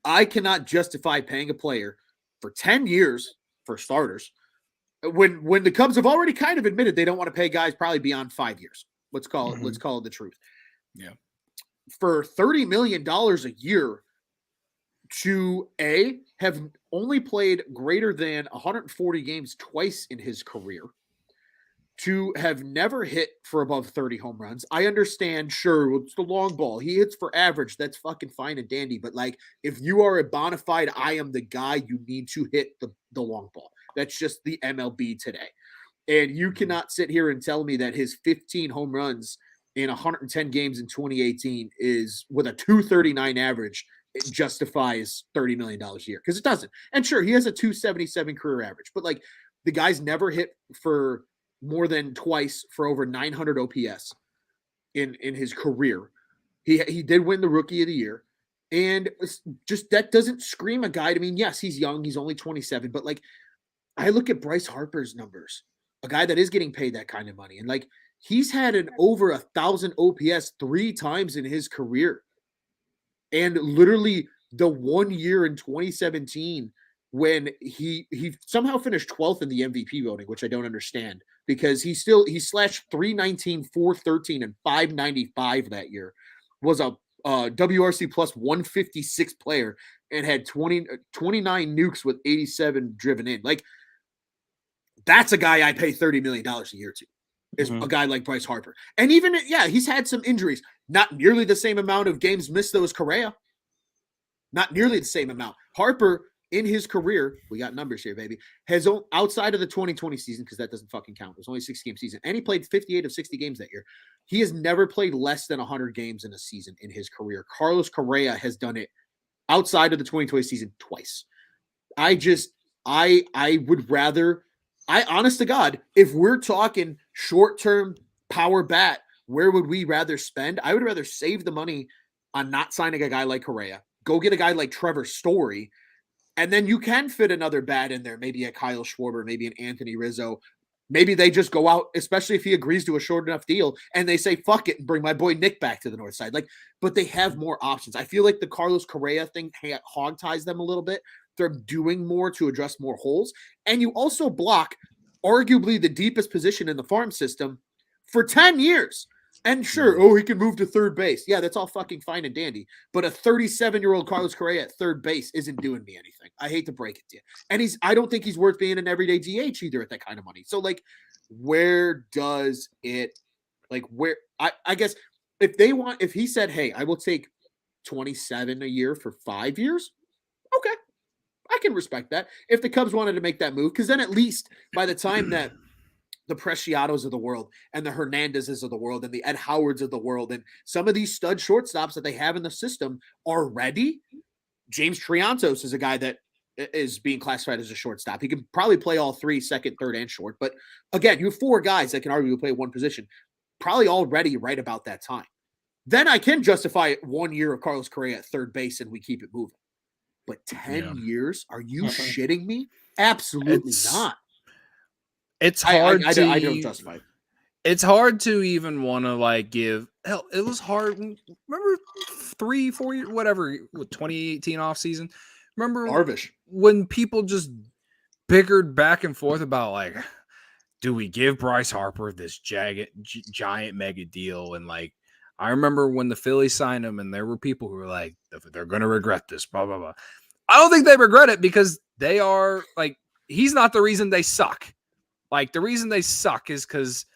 I cannot justify paying a player for 10 years for starters, when the Cubs have already kind of admitted they don't want to pay guys probably beyond 5 years. Let's call it the truth. Yeah. For $30 million a year to have only played greater than 140 games twice in his career, to have never hit for above 30 home runs. I understand, sure, it's the long ball. He hits for average. That's fucking fine and dandy. But, like, if you are a bona fide, I am the guy, you need to hit the long ball. That's just the MLB today. And you cannot sit here and tell me that his 15 home runs in 110 games in 2018 is with a 239 average. It justifies $30 million a year because it doesn't. And sure, he has a 277 career average, but, like, the guy's never hit for more than twice for over 900 OPS in his career. He did win the Rookie of the Year, and just that doesn't scream a guy to me. Yes, he's young. He's only 27, but, like, I look at Bryce Harper's numbers, a guy that is getting paid that kind of money, and, like, he's had an over 1,000 OPS 3 times in his career. And literally the 1 year in 2017 when he somehow finished 12th in the MVP voting, which I don't understand, because he slashed 319, 413, and 595 that year, was a WRC plus 156 player, and had 29 nukes with 87 driven in. Like, that's a guy I pay $30 million a year to, is a guy like Bryce Harper. And even, he's had some injuries. Not nearly the same amount of games missed though as Correa. Not nearly the same amount. Harper, in his career, we got numbers here, baby, has outside of the 2020 season, because that doesn't fucking count. It was only a 60-game season. And he played 58 of 60 games that year. He has never played less than 100 games in a season in his career. Carlos Correa has done it outside of the 2020 season twice. I would rather, honest to God, if we're talking short-term power bat, where would we rather spend? I would rather save the money on not signing a guy like Correa. Go get a guy like Trevor Story, and then you can fit another bat in there, maybe a Kyle Schwarber, maybe an Anthony Rizzo. Maybe they just go out, especially if he agrees to a short enough deal, and they say, fuck it, and bring my boy Nick back to the north side. Like, but they have more options. I feel like the Carlos Correa thing hog ties them a little bit. They're doing more to address more holes. And you also block arguably the deepest position in the farm system for 10 years. And sure, he can move to third base. Yeah, that's all fucking fine and dandy. But a 37-year-old Carlos Correa at third base isn't doing me anything. I hate to break it to you. And I don't think he's worth being an everyday DH either at that kind of money. So, like, where does it, like, where, I guess if he said, hey, I will take 27 a year for 5 years, okay, I can respect that. If the Cubs wanted to make that move, because then at least by the time that the Preciados of the world and the Hernandezes of the world and the Ed Howards of the world and some of these stud shortstops that they have in the system are ready. James Triantos is a guy that is being classified as a shortstop. He can probably play all three, second, third, and short. But again, you have 4 guys that can arguably play one position, probably already right about that time. Then I can justify 1 year of Carlos Correa at third base and we keep it moving. But 10 years? Are you shitting me? Absolutely not. It's hard I don't justify it. It's hard to even want to, like, give. Hell, it was hard. Remember 3-4 years, whatever, 2018 off season. Remember Arvish, when people just bickered back and forth about, like, do we give Bryce Harper this giant mega deal? And, like, I remember when the Phillies signed him, and there were people who were like, they're going to regret this, blah, blah, blah. I don't think they regret it because they are, like, he's not the reason they suck. Like the reason they suck is because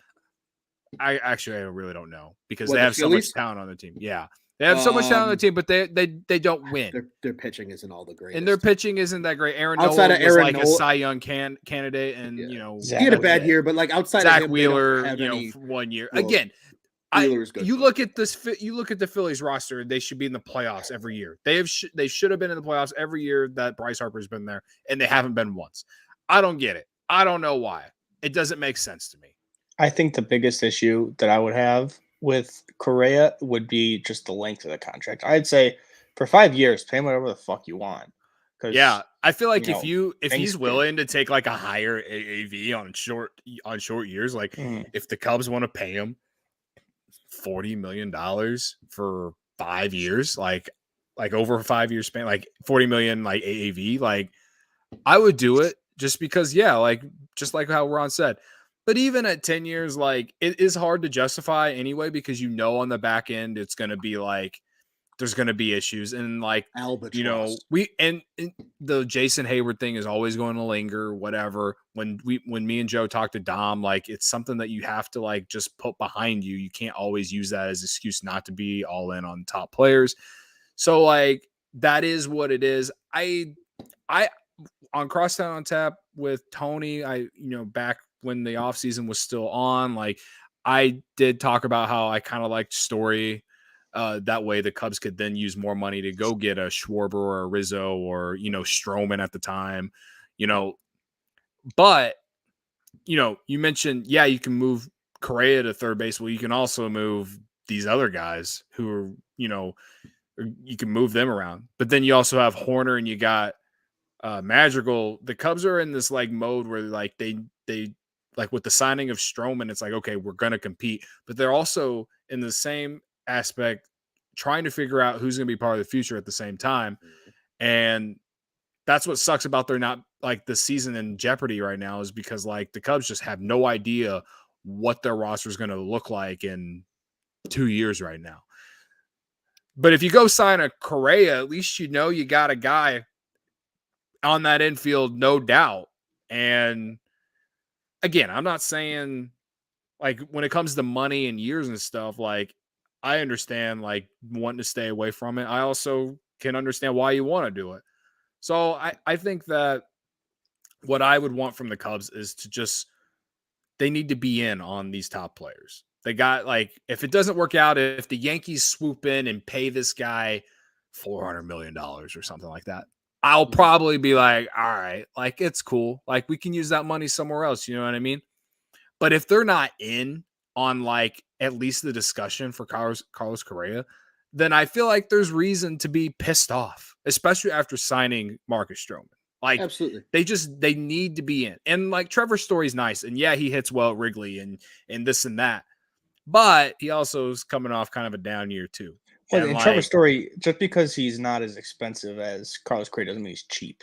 I really don't know because they the have so much Phillies? talent on the team. Yeah, they have so much talent on the team, but they don't win. Their pitching isn't all the greatest, and their pitching isn't that great. Aaron outside Nola of was Aaron like Nola, a Cy Young candidate, and yeah. you know Zach he had a what bad was year, but like outside Zach of him, Wheeler, they don't have you know, any, for 1 year. well, Again, Wheeler's good. you look at this. You look at the Phillies roster; they should be in the playoffs every year. They should have been in the playoffs every year that Bryce Harper's been there, and they haven't been once. I don't get it. I don't know why. It doesn't make sense to me. I think the biggest issue that I would have with Correa would be just the length of the contract. I'd say for 5 years, pay him whatever the fuck you want. Yeah, I feel like you if things he's willing to take like a higher AAV on short years, like if the Cubs want to pay him $40 million for 5 years, like over a 5 year span, like 40 million like AAV, like I would do it just because, like just like how Ron said. But even at 10 years, like it is hard to justify anyway, because on the back end it's going to be like there's going to be issues, and like albatross. And the Jason Hayward thing is always going to linger. Whatever. When me and Joe talked to Dom, like it's something that you have to like just put behind you. You can't always use that as an excuse not to be all in on top players. So like that is what it is. I on Crosstown on Tap with Tony, back when the offseason was still on, like I did talk about how I kind of liked Story. That way the Cubs could then use more money to go get a Schwarber or a Rizzo or, Stroman at the time, but, you mentioned, you can move Correa to third base. Well, you can also move these other guys who are, you can move them around, but then you also have Horner and you got Madrigal. The Cubs are in this like mode where like they like with the signing of Stroman, it's like, okay, we're going to compete, but they're also in the same aspect trying to figure out who's going to be part of the future at the same time. And that's what sucks about they're not like the season in jeopardy right now, is because like the Cubs just have no idea what their roster is going to look like in 2 years right now. But if you go sign a Correa, at least you got a guy on that infield, no doubt. And again, I'm not saying like when it comes to money and years and stuff, like I understand like wanting to stay away from it. I also can understand why you want to do it. So I think that what I would want from the Cubs is to just, they need to be in on these top players. They got like, if it doesn't work out, if the Yankees swoop in and pay this guy $400 million or something like that, I'll probably be like, all right, like it's cool. Like we can use that money somewhere else. You know what I mean? But if they're not in on like at least the discussion for Carlos Correa, then I feel like there's reason to be pissed off, especially after signing Marcus Stroman. Like Absolutely. They need to be in. And like Trevor's story's nice. And yeah, he hits well at Wrigley and this and that. But he also is coming off kind of a down year too. Well, and Trevor's story, just because he's not as expensive as Carlos Correa doesn't mean he's cheap.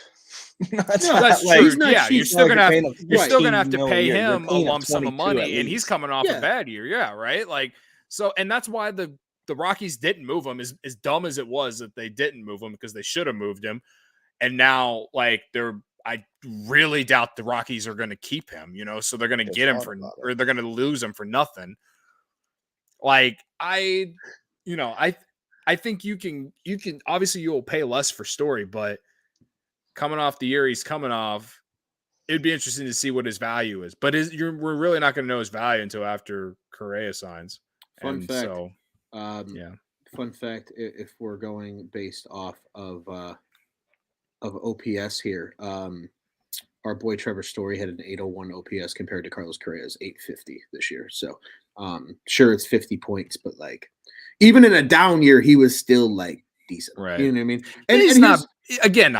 That's true. Yeah, you're still gonna have to pay him a lump sum of money, and he's coming off a bad year. Yeah, right. Like so, and that's why the Rockies didn't move him. As dumb as it was that they didn't move him, because they should have moved him. And now, like I really doubt the Rockies are going to keep him. So they're going to get him or they're going to lose him for nothing. Like I think you can obviously you will pay less for Story, but coming off the year he's coming off, it'd be interesting to see what his value is. But we're really not going to know his value until after Correa signs. Fun fact. So, Fun fact: if we're going based off of OPS here, our boy Trevor Story had an 801 OPS compared to Carlos Correa's 850 this year. So, sure, it's 50 points, but like even in a down year, he was still like decent. Right. You know what I mean? And he's not. Again,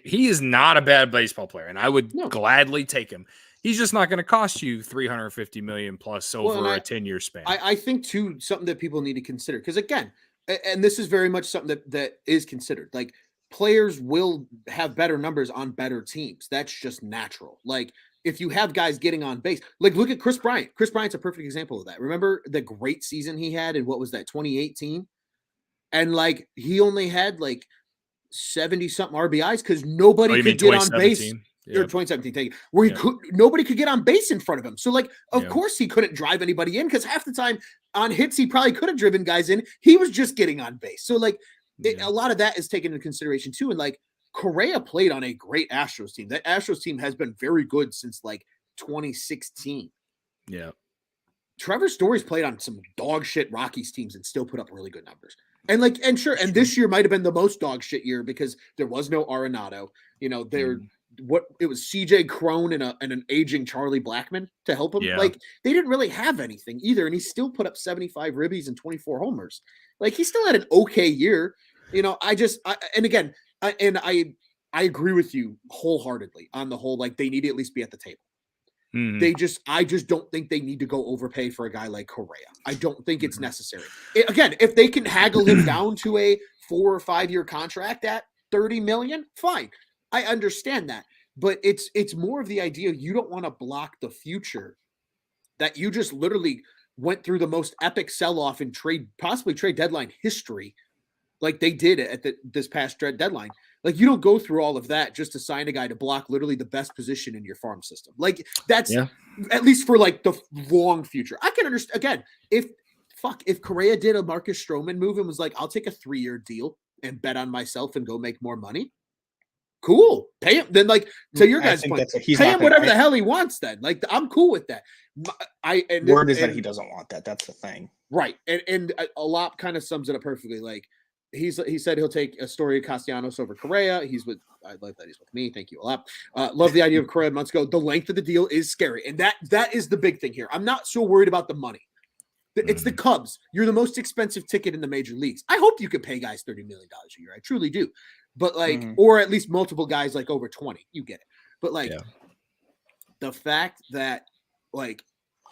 he is not a bad baseball player, and I would gladly take him. He's just not going to cost you $350 million plus over a 10-year span. I think too, something that people need to consider, because again, and this is very much something that is considered, like players will have better numbers on better teams. That's just natural. Like if you have guys getting on base, like look at Chris Bryant. Chris Bryant's a perfect example of that. Remember the great season he had in 2018? And like he only had like 70 something RBIs because nobody could get on base. or 2017 take where nobody could get on base in front of him. So like, of course he couldn't drive anybody in because half the time on hits he probably could have driven guys in. He was just getting on base. So like a lot of that is taken into consideration too. And like Correa played on a great Astros team. That Astros team has been very good since like 2016. Yeah. Trevor Story's played on some dog shit Rockies teams and still put up really good numbers. And like, and sure, and this year might have been the most dog shit year because there was no Arenado. You know, it was CJ Crone and an aging Charlie Blackmon to help him. Like they didn't really have anything either, and he still put up 75 ribbies and 24 homers. Like he still had an okay year. You know, I agree with you wholeheartedly on the whole. Like they need to at least be at the table. I just don't think they need to go overpay for a guy like Correa. I don't think it's necessary. Again, if they can haggle him down to a 4 or 5 year contract at $30 million, fine. I understand that, but it's more of the idea you don't want to block the future that you just literally went through the most epic sell-off in possibly trade deadline history, like they did at this past deadline. Like you don't go through all of that just to sign a guy to block literally the best position in your farm system. Like that's at least for like the long future. I can understand again if Correa did a Marcus Stroman move and was like, I'll take a 3-year deal and bet on myself and go make more money. Cool. Pay him. Then like to your guys' point, pay him whatever the hell he wants then. Like I'm cool with that. Word is that he doesn't want that. That's the thing. Right. And a lot kind of sums it up perfectly. Like he said he'll take a story of Castellanos over Correa. I like that he's with me. Thank you a lot. Love the idea of Correa months ago. The length of the deal is scary. And that is the big thing here. I'm not so worried about the money. It's the Cubs. You're the most expensive ticket in the major leagues. I hope you could pay guys $30 million a year. I truly do. But like, or at least multiple guys like over 20, you get it. But like the fact that like,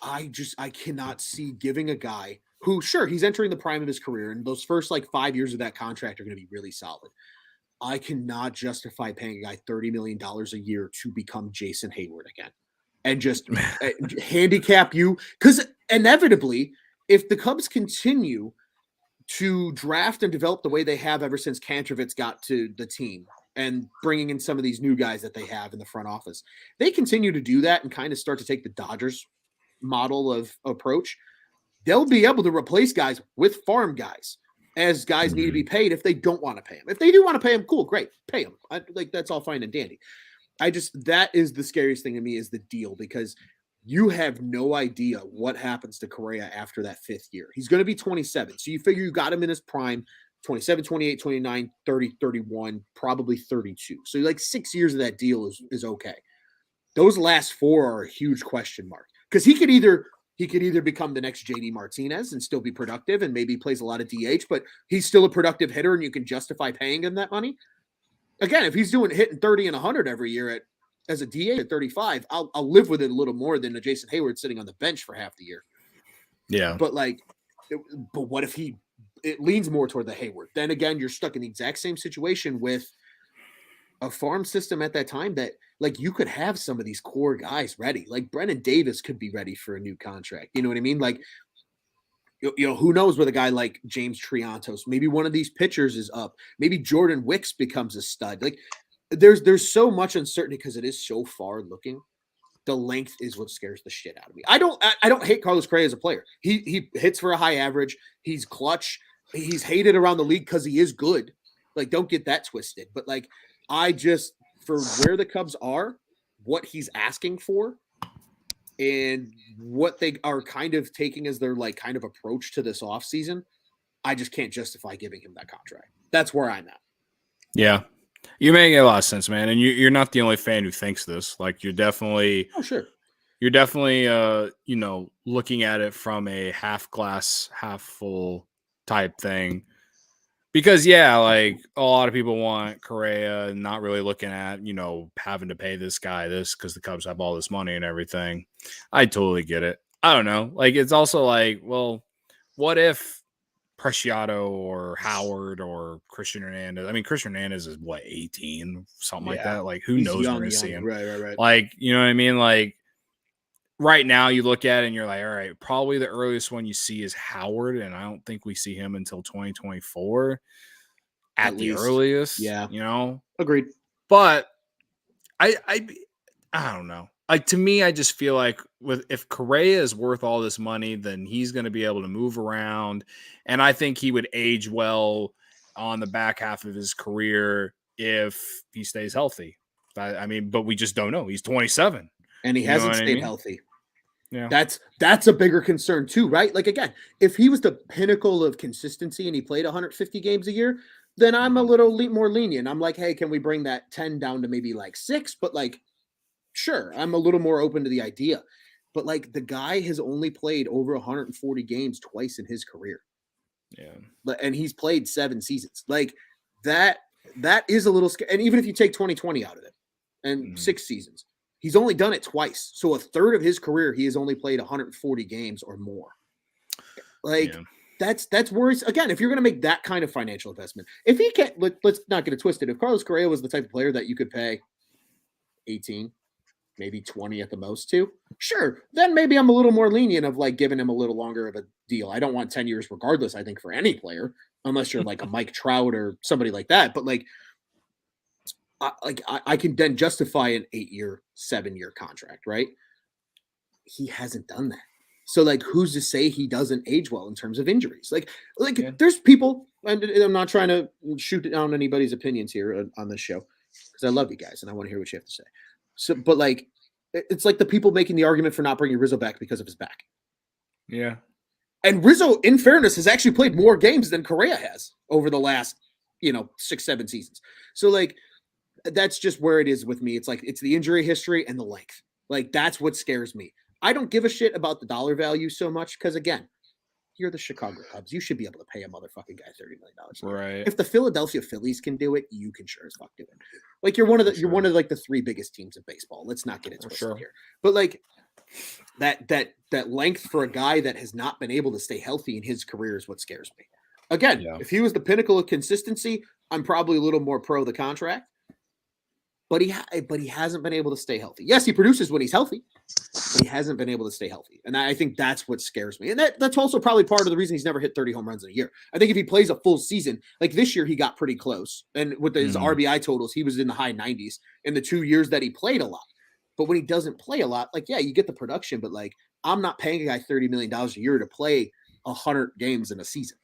I cannot see giving a guy who, sure, he's entering the prime of his career, and those first like 5 years of that contract are going to be really solid. I cannot justify paying a guy $30 million a year to become Jason Hayward again and just handicap you. Because inevitably, if the Cubs continue to draft and develop the way they have ever since Kantrovitz got to the team and bringing in some of these new guys that they have in the front office, they continue to do that and kind of start to take the Dodgers model of approach. They'll be able to replace guys with farm guys as guys need to be paid if they don't want to pay them. If they do want to pay them, cool, great, pay them. Like that's all fine and dandy. That is the scariest thing to me is the deal because you have no idea what happens to Correa after that 5th year. He's going to be 27. So you figure you got him in his prime, 27, 28, 29, 30, 31, probably 32. So like 6 years of that deal is okay. Those last 4 are a huge question mark because he could either become the next JD Martinez and still be productive and maybe plays a lot of DH, but he's still a productive hitter and you can justify paying him that money. Again, if he's hitting 30 and 100 every year as a DH at 35, I'll live with it a little more than a Jason Hayward sitting on the bench for half the year. Yeah. But but what if it leans more toward the Hayward? Then again, you're stuck in the exact same situation with a farm system at that time that like you could have some of these core guys ready. Like Brennan Davis could be ready for a new contract. You know what I mean? Like, you know, who knows with a guy like James Triantos, maybe one of these pitchers is up. Maybe Jordan Wicks becomes a stud. Like there's so much uncertainty because it is so far looking. The length is what scares the shit out of me. I don't hate Carlos Correa as a player. He hits for a high average. He's clutch. He's hated around the league because he is good. Like, don't get that twisted. But like, for where the Cubs are, what he's asking for, and what they are kind of taking as their like kind of approach to this offseason, I just can't justify giving him that contract. That's where I'm at. Yeah. You're making a lot of sense, man. And you're not the only fan who thinks this. Like you're definitely You're definitely looking at it from a half glass, half full type thing. Because like a lot of people want Correa and not really looking at, having to pay this guy this because the Cubs have all this money and everything. I totally get it. I don't know. Like, it's also like, well, what if Preciado or Howard or Christian Hernandez? I mean, Christian Hernandez is 18, something like that. Like, who knows where to see him? Right. Like, you know what I mean? Like, right now you look at it and you're like, all right, probably the earliest one you see is Howard, and I don't think we see him until 2024 at the earliest. Yeah. You know? Agreed. But I don't know. Like, to me, I just feel like if Correa is worth all this money, then he's going to be able to move around, and I think he would age well on the back half of his career if he stays healthy. I mean, but we just don't know. He's 27, and he hasn't stayed healthy. Yeah, that's a bigger concern too, right? Like, again, if he was the pinnacle of consistency and he played 150 games a year, then I'm a little more lenient. I'm like, hey, can we bring that 10 down to maybe like 6? But like, sure, I'm a little more open to the idea. But like, the guy has only played over 140 games twice in his career. Yeah. And he's played 7 seasons. Like, that is a little scary. And even if you take 2020 out of it and 6 seasons, he's only done it twice. So a third of his career, he has only played 140 games or more. Like, that's worrisome. Again, if you're going to make that kind of financial investment, if he can't, let's not get it twisted. If Carlos Correa was the type of player that you could pay 18, maybe 20 at the most to, sure, then maybe I'm a little more lenient of like giving him a little longer of a deal. I don't want 10 years regardless, I think, for any player, unless you're like a Mike Trout or somebody like that. But like, I can then justify an 8-year, 7-year contract, right? He hasn't done that. So like, who's to say he doesn't age well in terms of injuries? There's people, and I'm not trying to shoot down anybody's opinions here on this show, because I love you guys and I want to hear what you have to say. So, but like, it's like the people making the argument for not bringing Rizzo back because of his back. Yeah. And Rizzo, in fairness, has actually played more games than Correa has over the last, 6-7 seasons. So like, that's just where it is with me. It's like, it's the injury history and the length. Like, that's what scares me. I don't give a shit about the dollar value so much, because again, you're the Chicago Cubs. You should be able to pay a motherfucking guy $30 million. Right. If the Philadelphia Phillies can do it, you can sure as fuck do it. Like, you're one of like the 3 biggest teams in baseball. Let's not get it twisted here. But like, that length for a guy that has not been able to stay healthy in his career is what scares me. Again, if he was the pinnacle of consistency, I'm probably a little more pro the contract. But he hasn't been able to stay healthy. Yes, he produces when he's healthy, but he hasn't been able to stay healthy. And I think that's what scares me. And that's also probably part of the reason he's never hit 30 home runs in a year. I think if he plays a full season, like this year, he got pretty close. And with his RBI totals, he was in the high 90s in the 2 years that he played a lot. But when he doesn't play a lot, like, yeah, you get the production, but like, I'm not paying a guy $30 million a year to play 100 games in a season.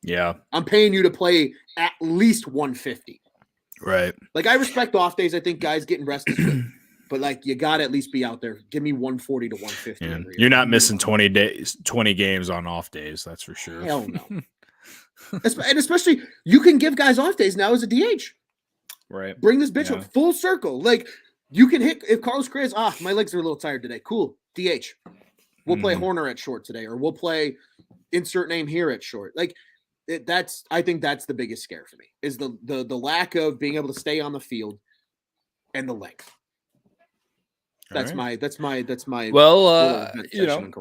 Yeah. I'm paying you to play at least 150. Right. Like, I respect off days. I think guys getting rest is good. But like, you got to at least be out there. Give me 140 to 150. Yeah. You're not missing 20 games on off days. That's for sure. Hell no. And especially, you can give guys off days now as a DH. Right. Bring this bitch up full circle. Like, you can hit, if Carlos Correa's, my legs are a little tired today. Cool. DH. We'll play Horner at short today, or we'll play insert name here at short. Like, I think that's the biggest scare for me, is the lack of being able to stay on the field and the length. That's my well,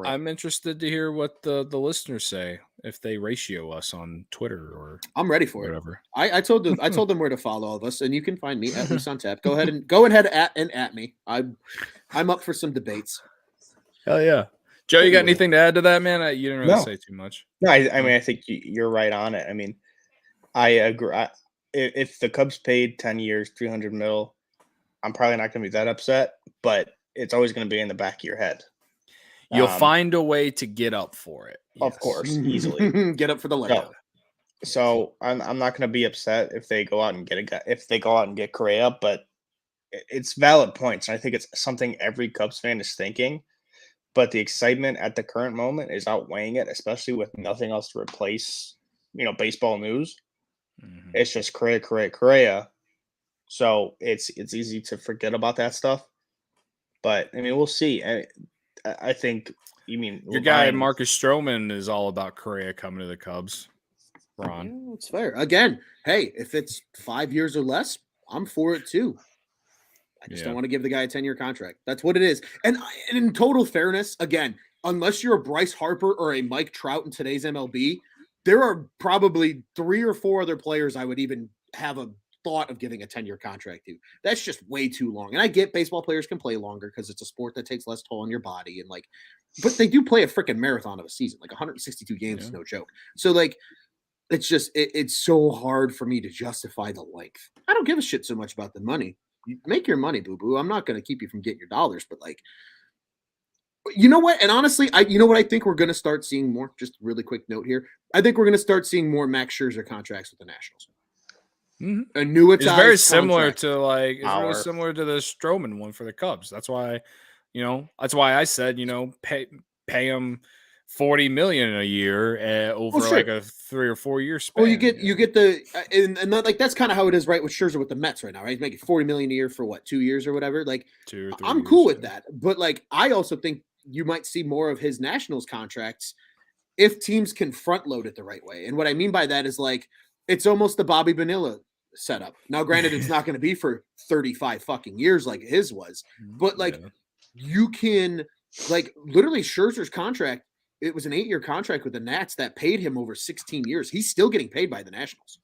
I'm interested to hear what the listeners say if they ratio us on Twitter or I'm ready for whatever. I told them where to follow all of us, and you can find me at Loose on Tap. Go ahead at me. I'm up for some debates. Hell yeah. Joe, you got anything to add to that, man? You didn't really say too much. No, I mean, I think you're right on it. I mean, I agree. If the Cubs paid 10 years, $300 million, I'm probably not going to be that upset, but it's always going to be in the back of your head. You'll find a way to get up for it. Yes. Of course, easily. Get up for the layup. So I'm not going to be upset if they go out and get a guy, if they go out and get Correa, but it's valid points. And I think it's something every Cubs fan is thinking. But the excitement at the current moment is outweighing it, especially with nothing else to replace, baseball news. Mm-hmm. It's just Correa. So it's easy to forget about that stuff. But I mean, we'll see. I think you mean your guy Marcus Stroman is all about Correa coming to the Cubs. Ron, yeah, it's fair. Again, hey, if it's 5 years or less, I'm for it too. I just don't want to give the guy a 10-year contract. That's what it is. And in total fairness, again, unless you're a Bryce Harper or a Mike Trout in today's MLB, there are probably 3 or 4 other players I would even have a thought of giving a 10-year contract to. That's just way too long. And I get baseball players can play longer because it's a sport that takes less toll on your body. And but they do play a freaking marathon of a season. 162 games is no joke. So it's just, it's so hard for me to justify the length. I don't give a shit so much about the money. You make your money, boo boo. I'm not going to keep you from getting your dollars, but like, you know what? And honestly, you know what I think we're going to start seeing more. Just really quick note here. I think we're going to start seeing more Max Scherzer contracts with the Nationals. Mm-hmm. Annuitized. It's very similar contract. to really similar to the Stroman one for the Cubs. That's why, I said, pay him $40 million a year over like a 3 or 4 year span. Well, you get the and like that's kind of how it is, right? With Scherzer with the Mets right now, right? He's making $40 million a year for what, 2 years or whatever. Like 2 or 3 I'm years, cool with that, but like I also think you might see more of his Nationals contracts if teams can front load it the right way. And what I mean by that is like it's almost the Bobby Bonilla setup. Now, granted, it's not going to be for 35 fucking years like his was, but like you can like literally Scherzer's contract. It was an 8-year contract with the Nats that paid him over 16 years. He's still getting paid by the Nationals.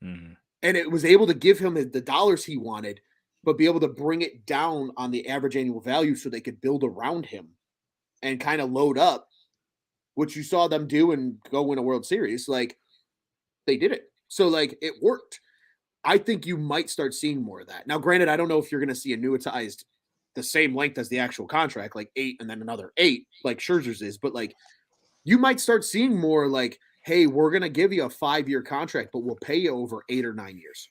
Mm-hmm. And it was able to give him the dollars he wanted, but be able to bring it down on the average annual value so they could build around him and kind of load up, which you saw them do and go win a World Series. Like they did it. So like it worked. I think you might start seeing more of that. Now, granted, I don't know if you're going to see annuitized the same length as the actual contract, like 8 and then another 8, like Scherzer's is, but like you might start seeing more like, hey, we're going to give you a 5-year contract, but we'll pay you over 8 or 9 years.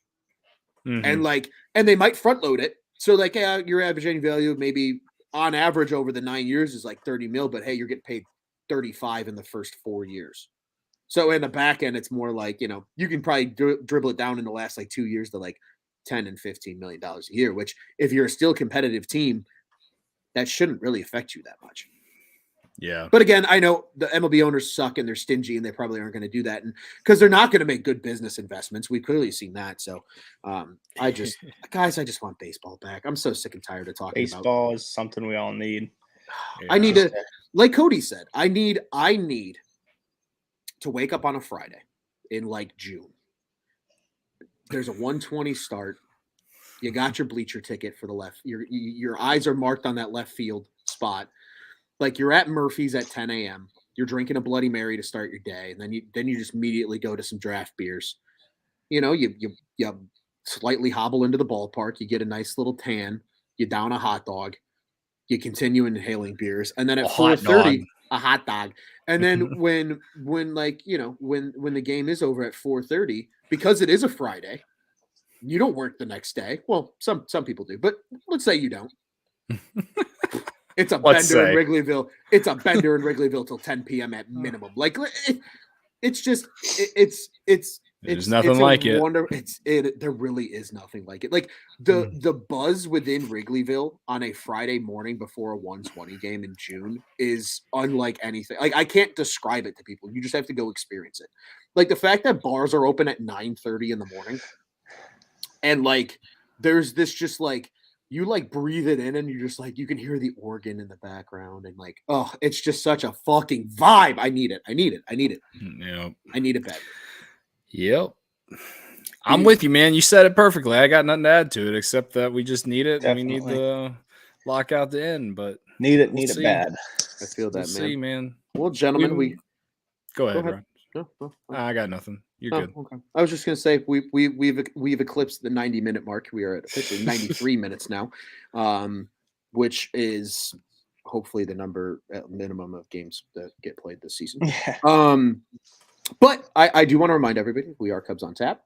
Mm-hmm. And they might front load it. So like your average annual value, maybe on average over the 9 years is like 30 mil, but hey, you're getting paid 35 in the first 4 years. So in the back end, it's more like, you can probably dribble it down in the last like 2 years to like 10 and $15 million a year, which if you're a still competitive team, that shouldn't really affect you that much. Yeah. But again, I know the MLB owners suck and they're stingy and they probably aren't going to do that. And because they're not going to make good business investments. We've clearly seen that. So I just want baseball back. I'm so sick and tired of talking about baseball is something we all need. I need to, like Cody said, I need to wake up on a Friday in like June. There's a 1:20 start. You got your bleacher ticket for the left. Your eyes are marked on that left field spot. Like you're at Murphy's at 10 a.m. You're drinking a Bloody Mary to start your day, and then you just immediately go to some draft beers. You slightly hobble into the ballpark. You get a nice little tan. You down a hot dog. You continue inhaling beers, and then at 4:30, a hot dog. And then when the game is over at 4:30, because it is a Friday, you don't work the next day. Well, some people do, but let's say you don't. It's a bender in Wrigleyville. It's a bender in Wrigleyville till 10 p.m. at minimum. Like it's just there's nothing like it. There really is nothing like it. Like the buzz within Wrigleyville on a Friday morning before a 1:20 game in June is unlike anything. Like I can't describe it to people. You just have to go experience it. Like the fact that bars are open at 9:30 in the morning, and like there's this just like you like breathe it in and you're just like you can hear the organ in the background and like it's just such a fucking vibe. I need it. Yep. I need it bad. Yep. I'm with you, man. You said it perfectly. I got nothing to add to it except that we just need it. Definitely. We need the lockout to end, but need it bad. I feel that, we'll man. Well, gentlemen, we go ahead. Bro. No. I got nothing. You're good. Okay. I was just gonna say we've eclipsed the 90-minute mark. We are at officially 93 minutes now, which is hopefully the number at minimum of games that get played this season. Yeah. But I do want to remind everybody we are Cubs on Tap.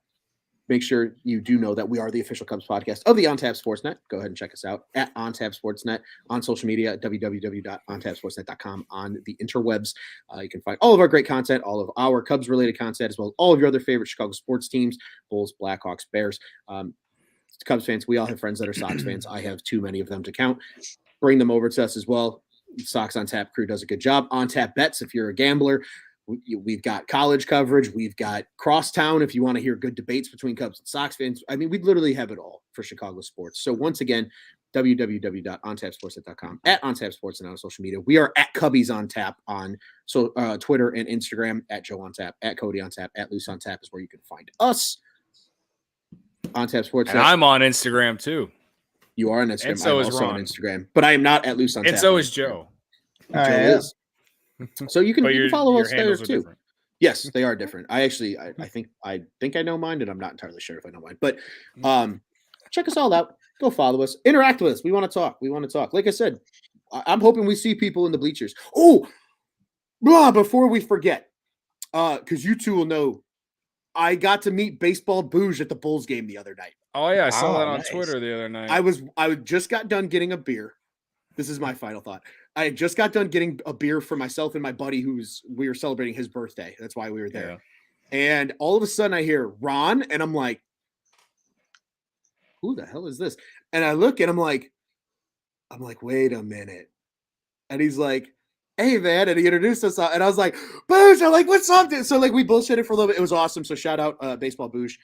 Make sure you do know that we are the official Cubs podcast of the On Tap Sportsnet. Go ahead and check us out at On Tap Sportsnet on social media at www.ontapsportsnet.com on the interwebs. You can find all of our great content, all of our Cubs related content, as well as all of your other favorite Chicago sports teams, Bulls, Blackhawks, Bears. Cubs fans, we all have friends that are Sox fans. I have too many of them to count. Bring them over to us as well. Sox on Tap crew does a good job. On Tap Bets, if you're a gambler. We've got college coverage. We've got crosstown if you want to hear good debates between Cubs and Sox fans. I mean, we literally have it all for Chicago sports. So once again, www.ontapsportsnet.com, at ontapsportsnet on social media. We are at Cubbies on Tap on Twitter and Instagram, at Joe on Tap, at Cody on Tap, at Loose on Tap is where you can find us. On Tap Sportsnet. And I'm on Instagram too. You are on Instagram. And so I'm is also Ron. on Instagram, but I am not at Loose on Tap. And so is Joe. Joe is. So you can follow us there too. Different. Yes, they are different. I think I know mine, and I'm not entirely sure if I know mine. But check us all out. Go follow us. Interact with us. We want to talk. Like I said, I'm hoping we see people in the bleachers. Oh, before we forget, because you two will know, I got to meet Baseball Bouge at the Bulls game the other night. Oh yeah, I saw that on Twitter the other night. I just got done getting a beer. This is my final thought. I just got done getting a beer for myself and my buddy we were celebrating his birthday. That's why we were there. Yeah. And all of a sudden I hear Ron, and I'm like, who the hell is this? And I look and I'm like, wait a minute. And he's like, hey man, and he introduced us, and I was like, Boosh, I'm like, what's up, dude? So like we bullshitted for a little bit. It was awesome. So shout out Baseball Boosh.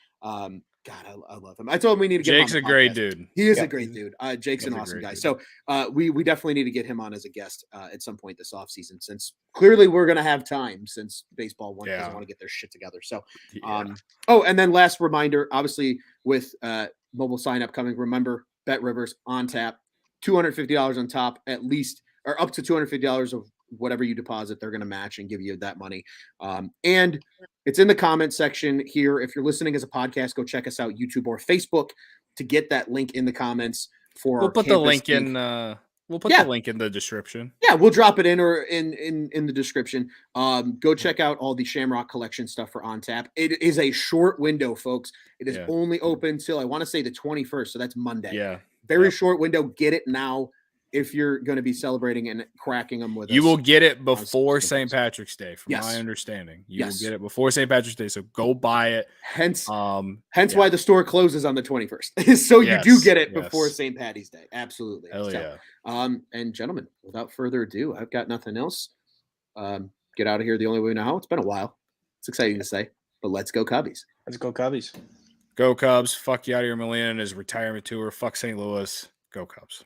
God, I love him. I told him we need to get Jake's him on a great dude. He is a great dude. Jake's an awesome guy. Dude. So we definitely need to get him on as a guest at some point this offseason, since clearly we're gonna have time, since baseball doesn't want to get their shit together. So and then last reminder, obviously with mobile sign up coming, remember Bet Rivers on tap, $250 on top, at least, or up to $250 of whatever you deposit, they're going to match and give you that money. And it's in the comment section here. If you're listening as a podcast, go check us out, YouTube or Facebook, to get that link in the comments for. We'll put the link in. We'll put the link in the description. Yeah, we'll drop it in, or in the description. Go check out all the Shamrock Collection stuff for On Tap. It is a short window, folks. It is only open till, I want to say, the 21st. So that's Monday. Yeah. Very short window. Get it now if you're going to be celebrating and cracking them with us. You will get it before St. Patrick's Day, from my understanding. You will get it before St. Patrick's Day, so go buy it. Hence why the store closes on the 21st. So you do get it before St. Patty's Day. Absolutely. Hell yeah. And gentlemen, without further ado, I've got nothing else. Get out of here the only way we know how. It's been a while. It's exciting to say, but let's go Cubbies. Let's go Cubbies. Go Cubs. Fuck Yadier Molina and his retirement tour. Fuck St. Louis. Go Cubs.